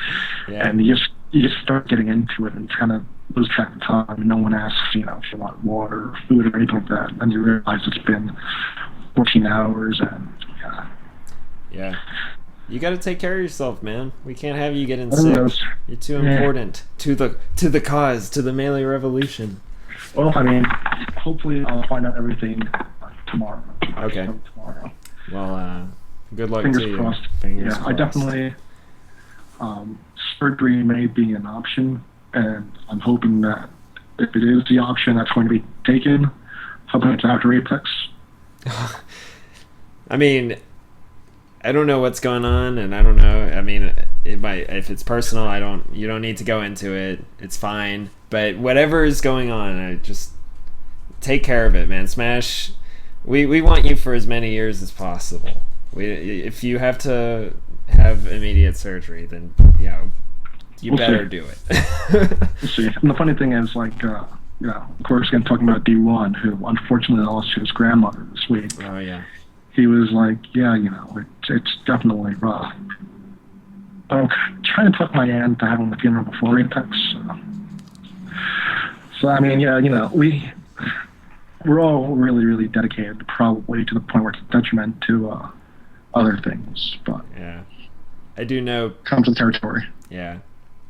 B: Yeah. And you just start getting into it and kind of lose track of time. No one asks, you know, if you want water or food or anything like that. And you realize it's been 14 hours and,
A: yeah. You got to take care of yourself, man. We can't have you getting sick. You're too important to the cause, to the Melee Revolution.
B: Well, I mean, hopefully I'll find out everything tomorrow.
A: Okay.
B: Tomorrow.
A: Well, good luck
B: Fingers
A: to you.
B: Crossed.
A: Fingers crossed.
B: I definitely surgery may be an option, and I'm hoping that if it is the option that's going to be taken, hoping it's after Apex.
A: I mean, I don't know what's going on, and I don't know. I mean, if it's personal, you don't need to go into it. It's fine. But whatever is going on, I just take care of it, man. Smash. We want you for as many years as possible. If you have to have immediate surgery, then you better do it.
B: We'll see. And the funny thing is, like, of course, again, talking about D1, who unfortunately lost his grandmother this week.
A: Oh yeah.
B: He was like, it's definitely rough. I'm trying to talk my aunt to having the funeral before Apex. So I mean, we're all really, really dedicated, probably to the point where it's a detriment to other things. But
A: yeah, I do know.
B: Comes with territory.
A: Yeah.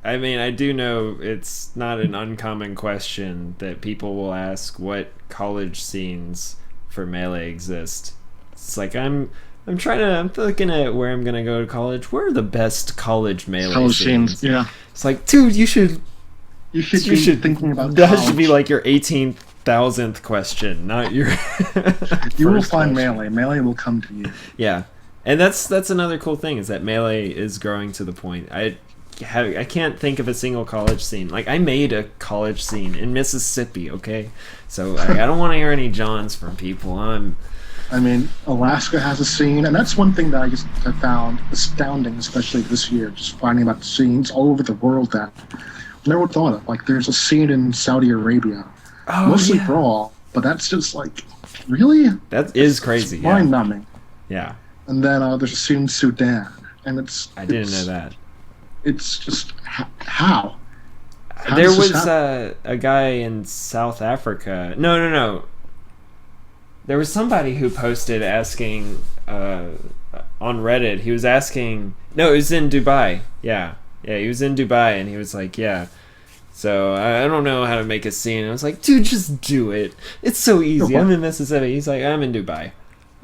A: I mean, I do know it's not an uncommon question that people will ask what college scenes for Melee exist. It's like I'm looking at where I'm gonna go to college. Where are the best college Melee scenes?
B: Yeah.
A: It's like, dude, you should
B: be thinking about
A: that
B: college.
A: Should be like your 18,000th question, not your
B: You will find Melee. Melee will come to you.
A: Yeah. And that's another cool thing, is that Melee is growing to the point. I can't think of a single college scene. Like, I made a college scene in Mississippi, okay? So I don't want to hear any Johns from people.
B: I mean, Alaska has a scene, and that's one thing that I found astounding, especially this year, just finding about scenes all over the world that I never thought of. Like, there's a scene in Saudi Arabia, mostly brawl, but that's just like, really?
A: That is crazy.
B: It's mind-numbing.
A: Yeah.
B: And then there's a scene in Sudan, and
A: I didn't know that.
B: It's just how?
A: There was a guy in South Africa. No. There was somebody who posted asking on Reddit. He was asking. No, it was in Dubai. Yeah, he was in Dubai, and he was like, yeah. So I don't know how to make a scene. I was like, dude, just do it. It's so easy. I'm in Mississippi. He's like, I'm in Dubai.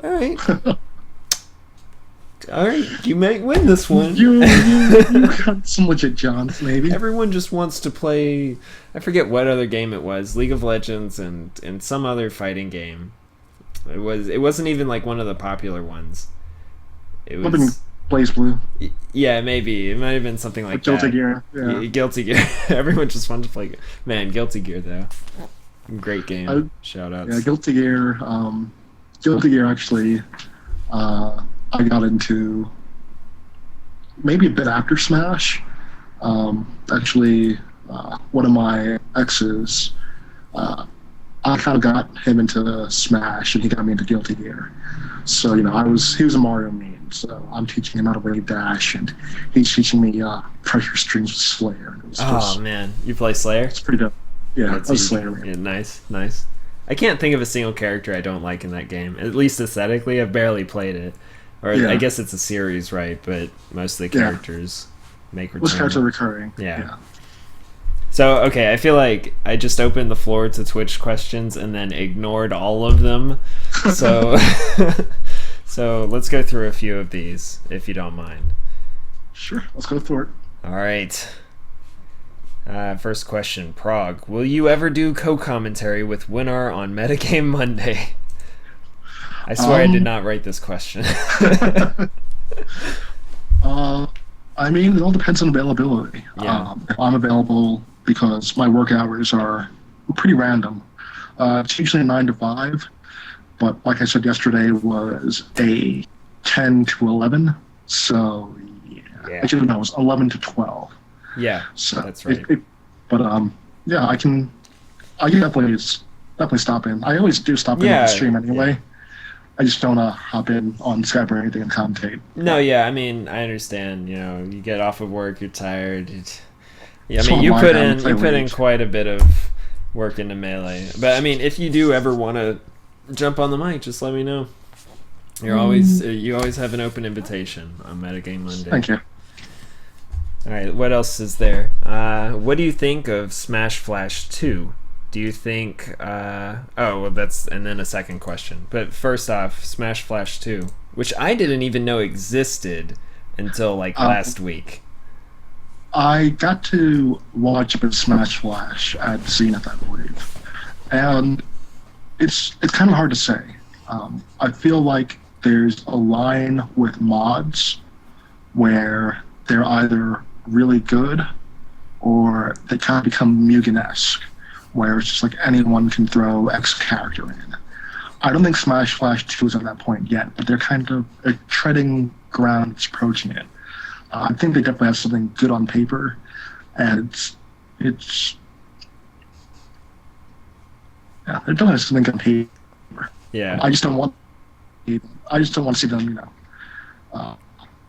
A: All right. All right, you might win this one.
B: You got some legit Johns, maybe.
A: Everyone just wants to play. I forget what other game it was. League of Legends and some other fighting game. It wasn't even like one of the popular ones. It was
B: Blaze Blue.
A: Yeah, maybe it might have been something like
B: Guilty
A: that.
B: Gear. Yeah.
A: Guilty Gear. Everyone just wanted to play. Man, Guilty Gear though. Great game. Shout outs.
B: Yeah, Guilty Gear. Guilty Gear actually. I got into maybe a bit after Smash. Actually, one of my exes, I kind of got him into Smash, and he got me into Guilty Gear. So he was a Mario main. So I'm teaching him how to wave dash, and he's teaching me pressure strings with Slayer.
A: Man, you play Slayer?
B: It's pretty dope. Yeah,
A: That's
B: that's Slayer. Man.
A: Yeah, nice. I can't think of a single character I don't like in that game. At least aesthetically, I've barely played it. Or
B: Yeah.
A: I guess it's a series, right? But most of the characters make return.
B: Those characters are recurring.
A: Yeah. So, okay, I feel like I just opened the floor to Twitch questions and then ignored all of them. So, so let's go through a few of these, if you don't mind.
B: Sure, let's go through it.
A: All right. First question, Prog. Will you ever do co-commentary with Winner on Metagame Monday? I swear I did not write this question.
B: I mean, it all depends on availability.
A: Yeah.
B: If I'm available, because my work hours are pretty random. It's usually 9 to 5, but like I said yesterday, was a 10 to 11. So yeah. Actually, no, it was 11 to 12.
A: Yeah,
B: so
A: that's right.
B: Yeah, I can definitely stop in. I always do stop in on the stream anyway. Yeah. I just don't hop in on Skype or anything and commentate.
A: No, yeah, I mean, I understand. You get off of work, you're tired. Yeah, I mean, you put in quite a bit of work into Melee. But I mean, if you do ever want to jump on the mic, just let me know. You always have an open invitation on Metagame Monday.
B: Thank you.
A: All right, what else is there? What do you think of Smash Flash 2? Do you think... and then a second question. But first off, Smash Flash 2, which I didn't even know existed until, last week.
B: I got to watch a bit of Smash Flash at Zenith, I believe. And it's kind of hard to say. I feel like there's a line with mods where they're either really good or they kind of become Mugen-esque, where it's just like anyone can throw X character in. I don't think Smash Flash 2 is at that point yet, but they're kind of treading ground that's approaching it. I think they definitely have something good on paper, and it's they definitely have something on paper.
A: Yeah.
B: I just don't want to see them,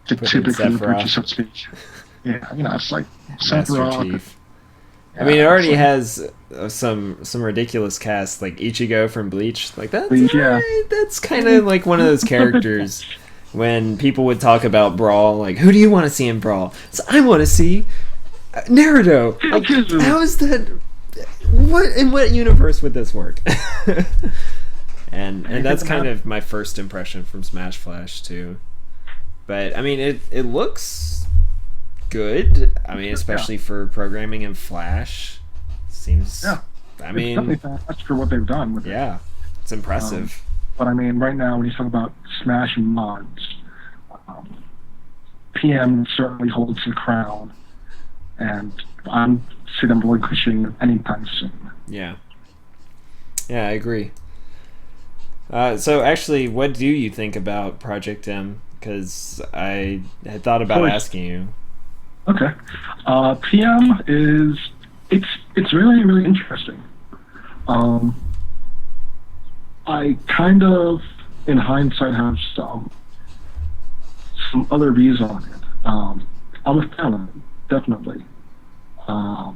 B: typically approach, so to speak. Yeah, it's like
A: Sephiroth. I mean, it already has some ridiculous cast, like Ichigo from Bleach. Like that's kind of like one of those characters. When people would talk about Brawl, like, who do you want to see in Brawl? So I want to see Naruto. Like, how is that? In what universe would this work? and that's kind of my first impression from Smash Flash too. But I mean, it looks good. I mean, especially for programming in Flash, seems.
B: Yeah.
A: I mean,
B: it's definitely fast for what they've done with it.
A: Yeah, it's impressive.
B: But I mean, right now, when you talk about Smash and mods, PM certainly holds the crown, and I don't see them relinquishing anytime soon.
A: Yeah, I agree. So actually, what do you think about Project M? Because I had thought about asking you.
B: Okay, PM it's really, really interesting. I kind of, in hindsight, have some other views on it. I'm a fan of it, definitely. But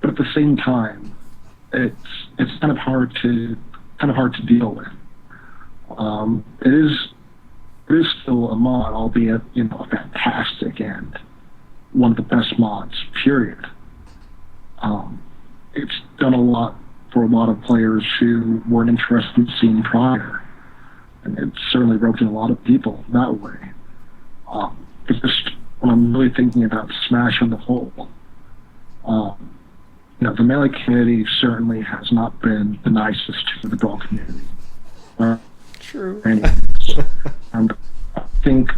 B: at the same time, it's kind of hard to deal with. It is still a mod, albeit a fantastic and one of the best mods. Period. It's done a lot for a lot of players who weren't interested in seeing prior, and it certainly roped in a lot of people that way. But just when I'm really thinking about Smash on the whole, the Melee community certainly has not been the nicest to the Brawl community.
A: True.
B: And I think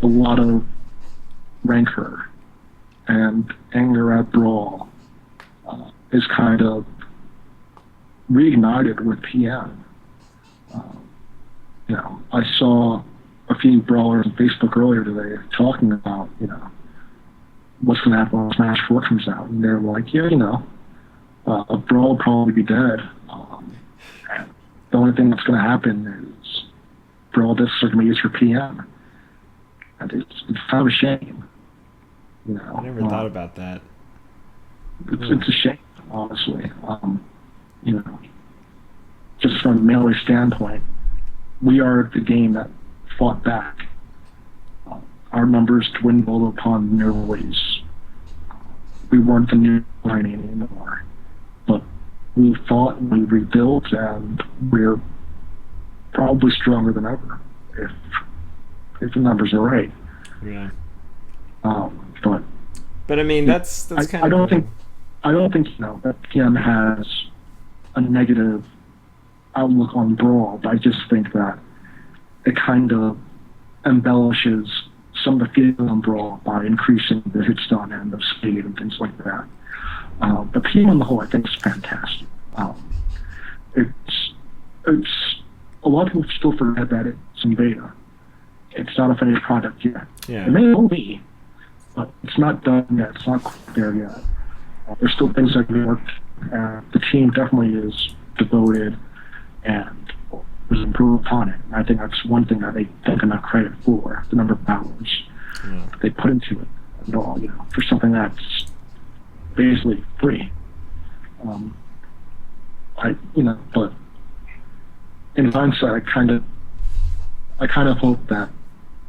B: a lot of rancor and anger at Brawl is kind of reignited with PM. I saw a few brawlers on Facebook earlier today talking about, what's going to happen when Smash 4 comes out, and they're like, Brawl will probably be dead. And the only thing that's going to happen is Brawl discs are going to be used for PM. And it's kind of a shame. You know,
A: I never thought about that.
B: It's a shame, honestly. You know, just from a melee standpoint, we are the game that fought back. Our numbers dwindled upon the release. We weren't the new line anymore. But we fought and we rebuilt, and we're probably stronger than ever if the numbers are right.
A: Yeah.
B: But
A: I mean, that's kind of.
B: I don't think you know that PM has a negative outlook on Brawl. But I just think that it kind of embellishes some of the feeling on Brawl by increasing the hit stun and the speed and things like that. But PM on the whole, I think, is fantastic. It's a lot of people still forget that it's in beta. It's not a finished product yet.
A: Yeah.
B: It may well be, but it's not done yet. It's not quite there yet. There's still things that can be worked. The team definitely is devoted and was improved upon it. And I think that's one thing that they take enough credit for, the number of hours they put into it and all, you know, for something that's basically free. But in hindsight, I kind of hope that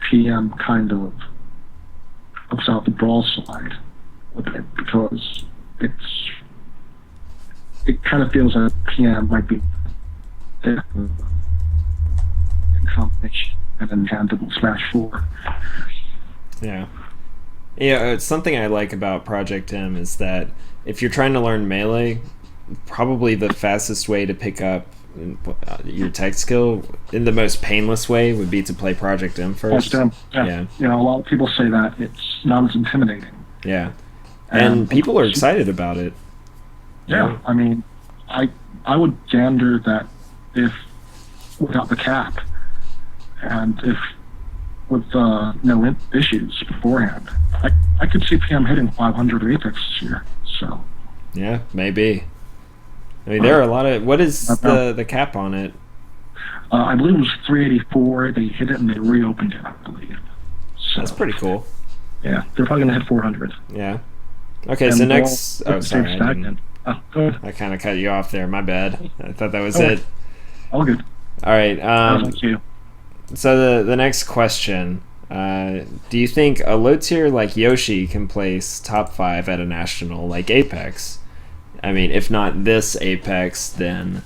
B: PM kind of helps out the Brawl side a bit, because it kind of feels like PM might be in combination and then tandem with Smash 4.
A: Yeah. Yeah, it's something I like about Project M is that if you're trying to learn Melee, probably the fastest way to pick up your tech skill in the most painless way would be to play Project M first.
B: Yeah. You know, a lot of people say that it's not as intimidating.
A: Yeah. And people are excited about it.
B: Yeah. I mean, I would gander that if without the cap and if with no issues beforehand, I could see PM hitting 500 Apex this year. So
A: yeah, maybe. I mean, there are a lot of. What is the cap on it?
B: I believe it was 384. They hit it and they reopened it, I believe. So,
A: that's pretty cool.
B: Yeah, they're probably gonna hit 400.
A: Yeah. Okay, and so next. Oh, sorry. I kind of cut you off there. My bad. I thought that was it.
B: All good.
A: All right.
B: Thank you.
A: So the next question. Do you think a low tier like Yoshi can place top 5 at a national like Apex? I mean, if not this Apex, then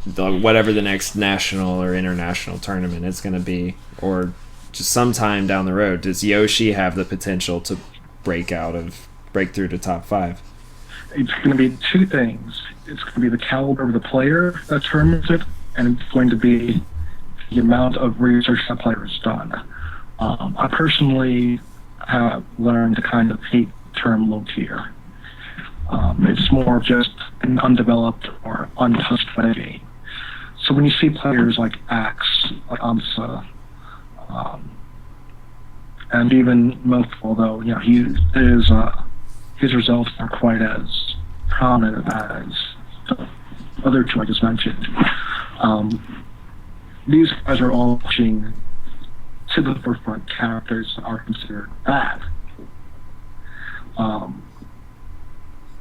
A: whatever the next national or international tournament is going to be, or just sometime down the road. Does Yoshi have the potential to break through to top 5?
B: It's going to be two things. It's going to be the caliber of the player that determines it, and it's going to be the amount of research that player has done. I personally have learned to kind of hate the term low tier. It's more of just an undeveloped or untouched game. So when you see players like Axe, like Amsa, and even Moth, although you know his results aren't quite as prominent as the other two I just mentioned. These guys are all pushing to the forefront characters that are considered bad.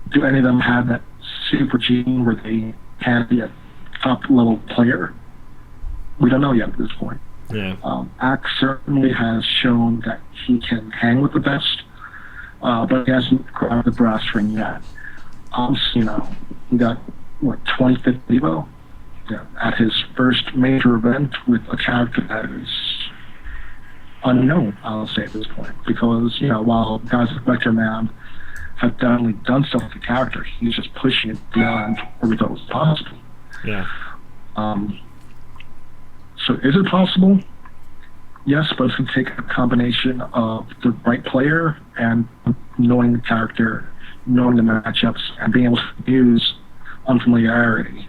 B: Do any of them have that super gene where they can be a top level player? We don't know yet at this point.
A: Yeah.
B: Axe certainly has shown that he can hang with the best, but he hasn't grabbed the brass ring yet. He got 25th Evo at his first major event with a character that is unknown, I'll say at this point, because while guys like Vector Man have definitely done stuff with the character, he's just pushing it beyond where we thought was possible.
A: Yeah.
B: So is it possible? Yes, but it's going to take a combination of the right player and knowing the character, knowing the matchups, and being able to use unfamiliarity.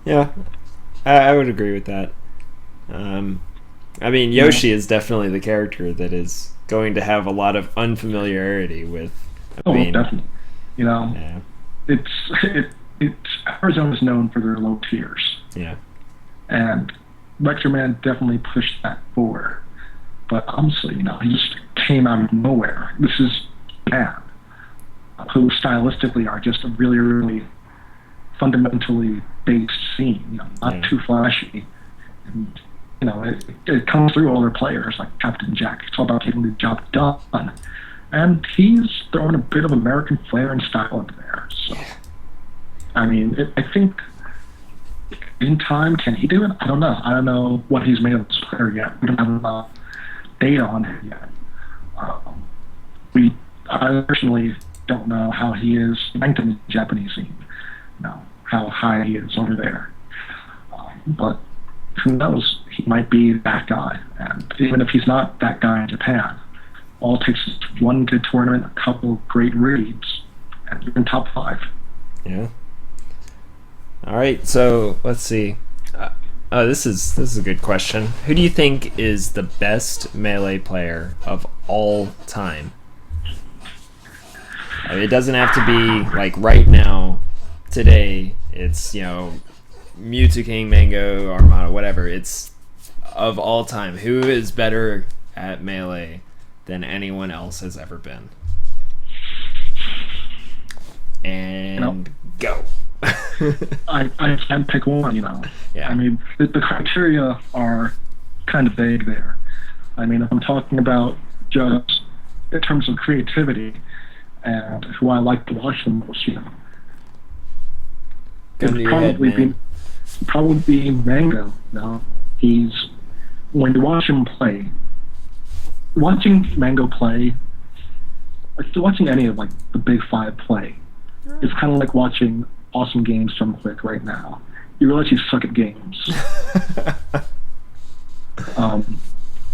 A: Yeah, I would agree with that. I mean, Yoshi is definitely the character that is going to have a lot of unfamiliarity with I
B: Oh,
A: mean,
B: definitely. You know,
A: yeah,
B: it's Arizona is known for their low tiers,
A: yeah,
B: and Vector Man definitely pushed that forward. But honestly, he just came out of nowhere. This is Japan, who stylistically are just a really, really fundamentally based scene. Not
A: yeah,
B: too flashy, and it comes through all their players like Captain Jack. It's all about getting the job done, and he's throwing a bit of American flair and style into there. So, I mean, I think in time, can he do it? I don't know. I don't know what he's made of this player yet. We don't have enough data on him yet. Um, I personally don't know how he is ranked in the Japanese scene. How high he is over there. But who knows? He might be that guy. And even if he's not that guy in Japan, all it takes is one good tournament, a couple great reads, and you're in top 5.
A: yeah. All right, so let's see. This is a good question. Who do you think is the best Melee player of all time? I mean, it doesn't have to be like right now, today. It's Mewtwo King, Mango, Armada, whatever. It's of all time. Who is better at Melee than anyone else has ever been? And go.
B: I can't pick one,
A: Yeah.
B: I mean, the criteria are kind of vague there. I mean, if I'm talking about just in terms of creativity and who I like to watch the most, it'd probably be Mango. He's when you watch him play, watching Mango play, like watching any of the big 5 play, it's kind of like watching awesome games from Quick right now. You realize you suck at games.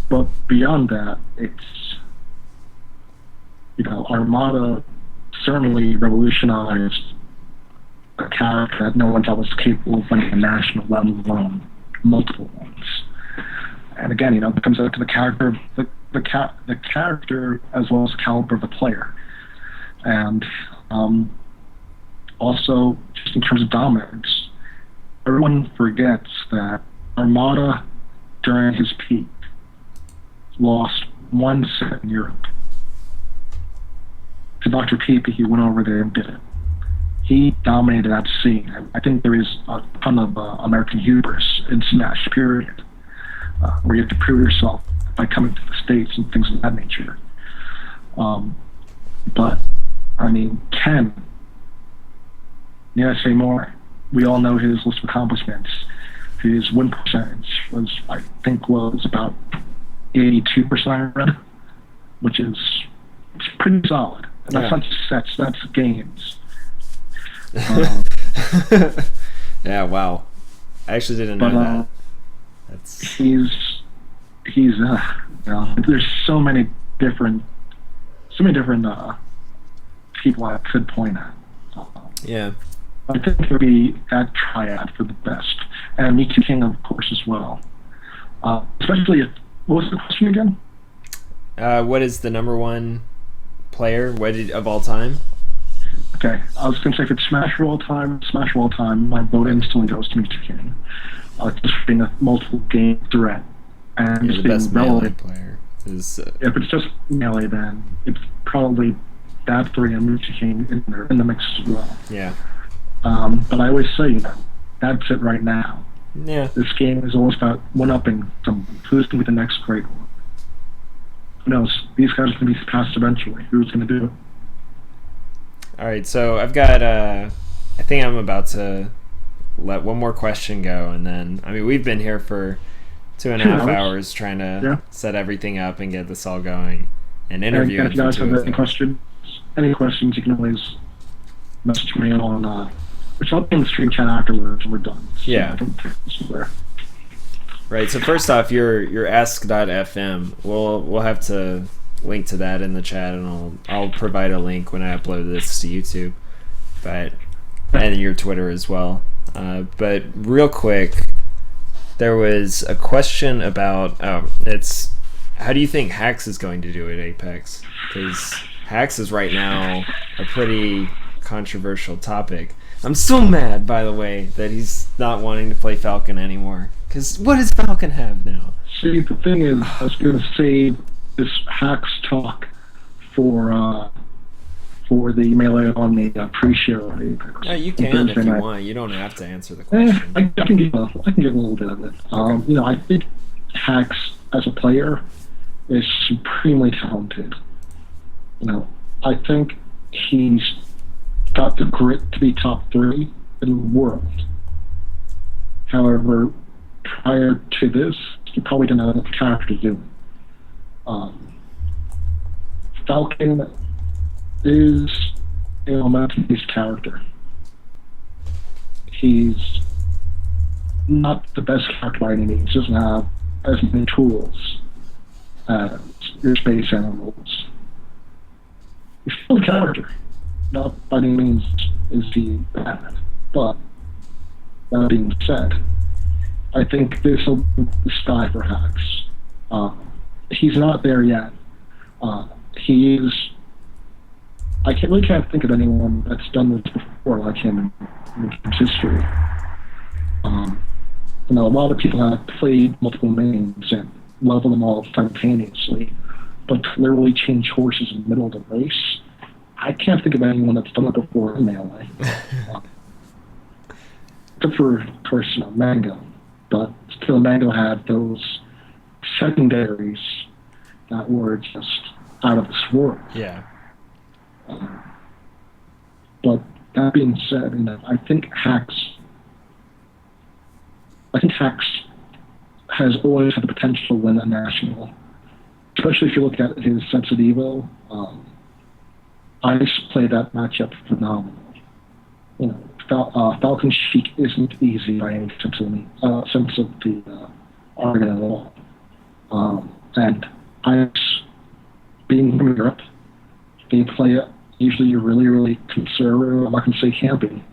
B: But beyond that, it's Armada certainly revolutionized a character that no one thought was capable of winning a national level alone, multiple ones. And again, it comes out to the character, the character as well as the caliber of the player, and also just in terms of dominance. Everyone forgets that Armada during his peak lost 1 set in Europe. To Dr. Peepy, he went over there and did it. He dominated that scene. I think there is a ton of American hubris in Smash, period, where you have to prove yourself by coming to the States and things of that nature. But, I mean, Ken, say more. We all know his list of accomplishments. His win percentage was about 82% I read, which is pretty solid. And that's not just sets, that's games.
A: Yeah, wow. I actually didn't know that.
B: He's there's so many different people I could point at.
A: Yeah.
B: I think it would be that triad for the best, and Mewtwo King, of course, as well. Especially what was the question again?
A: What is the number 1 player of all time?
B: Okay, I was going to say if it's Smash for all time, my vote instantly goes to Mewtwo King. Just being a multiple game threat and just
A: the
B: being
A: best Melee player is.
B: If it's just Melee, then it's probably that 3 and Mewtwo King in the mix as well.
A: Yeah.
B: But I always say, that's it right now.
A: Yeah.
B: This game is always about one-upping someone. Who's going to be the next great one? Who knows? These guys are going to be passed eventually. Who's going to do it?
A: All right, so I've got. I think I'm about to let one more question go, and then we've been here for 2.5 hours trying to set everything up and get this all going and interview.
B: And if you guys have any questions, you can always message me on. Which I'll be in the stream chat afterwards when we're done. So
A: yeah. Right. So first off, your ask.fm. We'll have to link to that in the chat, and I'll provide a link when I upload this to YouTube, and your Twitter as well. But real quick, there was a question about it's how do you think Hax is going to do at Apex? Because Hacks is right now a pretty controversial topic. I'm so mad, by the way, that he's not wanting to play Falcon anymore. Because what does Falcon have now?
B: See, the thing is, I was going to save this Hacks talk for the melee on the pre-show.
A: Yeah, you can if you want. You don't have to answer the question.
B: I can give a little bit of it.
A: Okay.
B: I think Hacks as a player is supremely talented. I think he's got the grit to be top 3 in the world. However, prior to this, he probably didn't have enough character to do it. Falcon is a momentum-based character. He's not the best character by any means. He doesn't have as many tools as your space animals. He's still a character. Not by any means is he bad. But, that being said, I think this will be the sky for Hacks. He's not there yet. He is... I really can't think of anyone that's done this before like him in history. A lot of people have played multiple mains and level them all simultaneously, but to literally change horses in the middle of the race, I can't think of anyone that's done it before in Melee. Except for, of course, Mango. But still, Mango had those secondaries that were just out of this world.
A: Yeah.
B: But that being said, I think Hacks has always had the potential to win a national, especially if you look at his sets of Evo. Ice played that matchup phenomenal. Falcon Sheik isn't easy by any sense of the argument at all. And Ice, being from Europe, they play usually really, really conservative. I'm not going to say campy.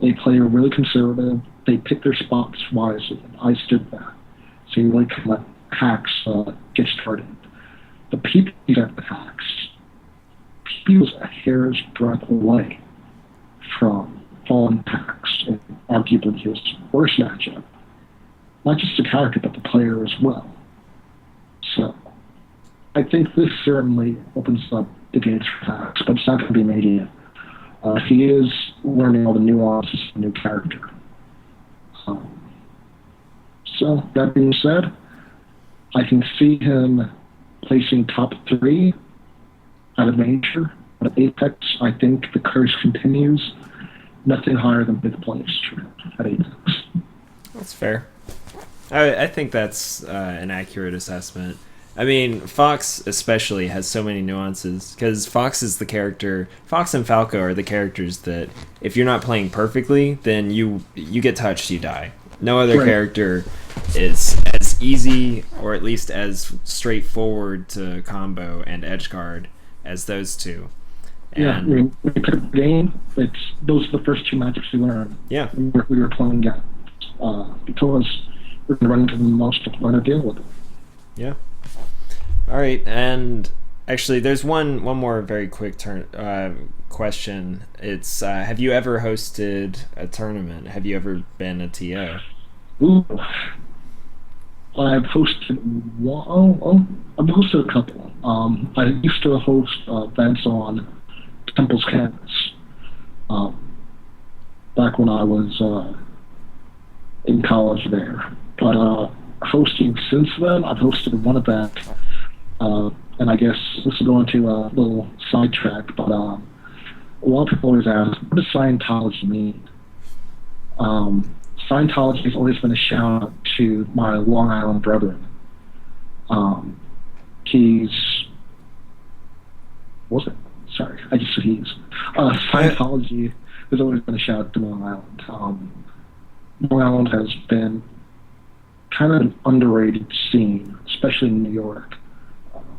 B: They play really conservative. They pick their spots wisely. And Ice did that. So you really can let Hacks get started. The PP at the Hacks, PP was a hair's breadth away from falling Hacks in arguably his worst matchup. Not just the character, but the player as well. So I think this certainly opens up the gates for Hacks, but it's not going to be immediate. He is learning all the nuances of the new character. So, that being said, I can see him placing top 3 at a major. At Apex, I think the curse continues. Nothing higher than 5th place at Apex.
A: That's fair. I think that's an accurate assessment. I mean, Fox especially has so many nuances, because Fox is the character... Fox and Falco are the characters that, if you're not playing perfectly, then you get touched, you die. No other character is as easy, or at least as straightforward to combo and edgeguard as those two. And
B: when you pick up the game, those are the first 2 matchups we learned.
A: Yeah.
B: We were playing against, because we're going to run into the most to learn to deal with it.
A: Yeah. All right, and actually, there's one more very quick question. It's have you ever hosted a tournament? Have you ever been a TO?
B: Ooh, I've hosted I've hosted a couple. I used to host events on Temple's campus back when I was in college there. But hosting since then, I've hosted one event. And I guess this is going to a little sidetrack, but a lot of people always ask, what does Scientology mean? Scientology has always been a shout out to my Long Island brethren. Scientology has always been a shout out to Long Island. Long Island has been kind of an underrated scene, especially in New York.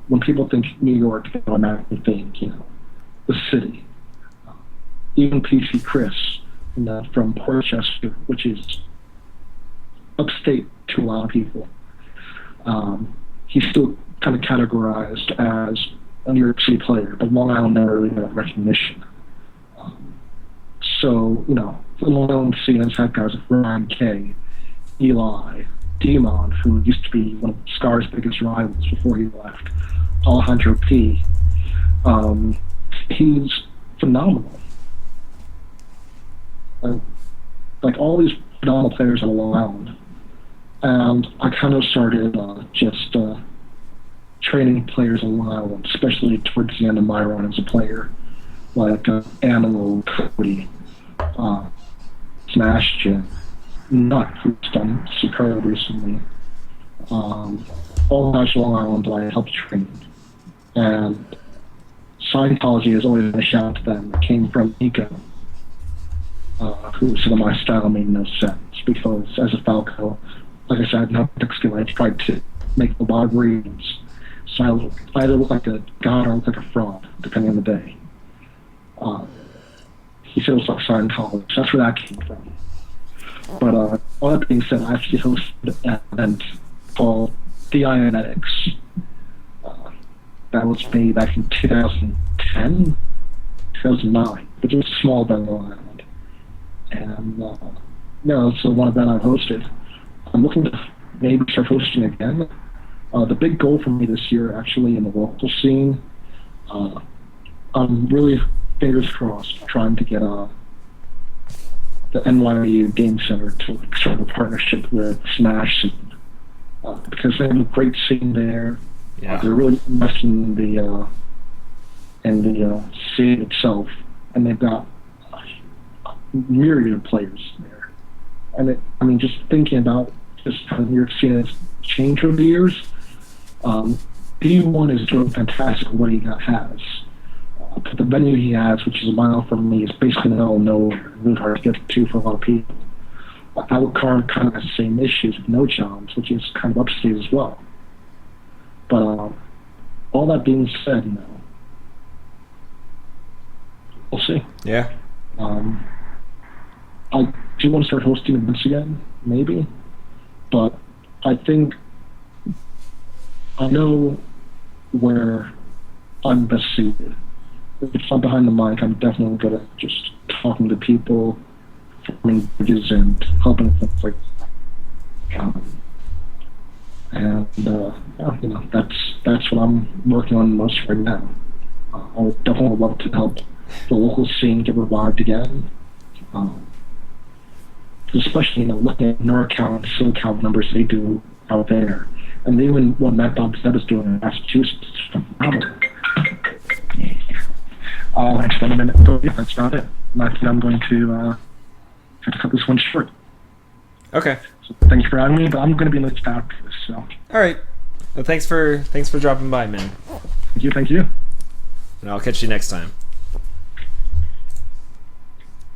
B: When people think New York, they automatically think, the city. Even PC Chris from Portchester, which is upstate to a lot of people, he's still kind of categorized as a New York City player, but Long Island never really got recognition. So, the Long Island scene has had guys like Ryan Kay, Eli, Demon, who used to be one of Scar's biggest rivals before he left, Alejandro P. He's phenomenal. Like all these phenomenal players on Long Island. And I kind of started just training players on Long Island, especially towards the end of my run as a player, like Animal, Cody, Smash Jim, Nut, who's done superb recently. All guys on Long Island that I helped train. And Scientology has always been a shout to them. It came from Nico, who said my style made no sense because as a Falco, like I said, I had no particular skill. I tried to make a lot of reads. So I either look like a god or look like a fraud, depending on the day. He said it was like Scientology, so that's where that came from. But all that being said, I actually hosted an event called Dianetics. That was made back in 2010, 2009, but it was a small event on Long Island. And it's the one event I've hosted. I'm looking to maybe start hosting again. The big goal for me this year, actually, in the local scene, I'm really, fingers crossed, trying to get the NYU Game Center to start a partnership with Smash Scene. Because they have a great scene there.
A: Yeah.
B: They're really investing in the scene itself, and they've got a myriad of players there. And just thinking about just how New York scene has changed over the years, D1 is doing fantastic what he has. But the venue he has, which is a mile from me, is basically nowhere. Really hard to get to for a lot of people. Alucard kind of has the same issues with No Jobs, which is kind of upstate as well. But all that being said, we'll see.
A: Yeah.
B: I do want to start hosting events again, maybe. But I think I know where I'm best suited. If I'm behind the mic, I'm definitely good at just talking to people, forming bridges, and helping things like that. That's what I'm working on most right now. I would definitely love to help the local scene get revived again. Especially, looking at NorCal and SoCal numbers they do out there. And even what Matt Bob Zeb is doing in Massachusetts is phenomenal. It's been a minute, but yeah, that's about it. And I think I'm going to have to cut this one short.
A: Okay.
B: So thanks for having me, but I'm going to be in the chat for this. So.
A: All right. Well, thanks for dropping by, man.
B: Thank you.
A: And I'll catch you next time.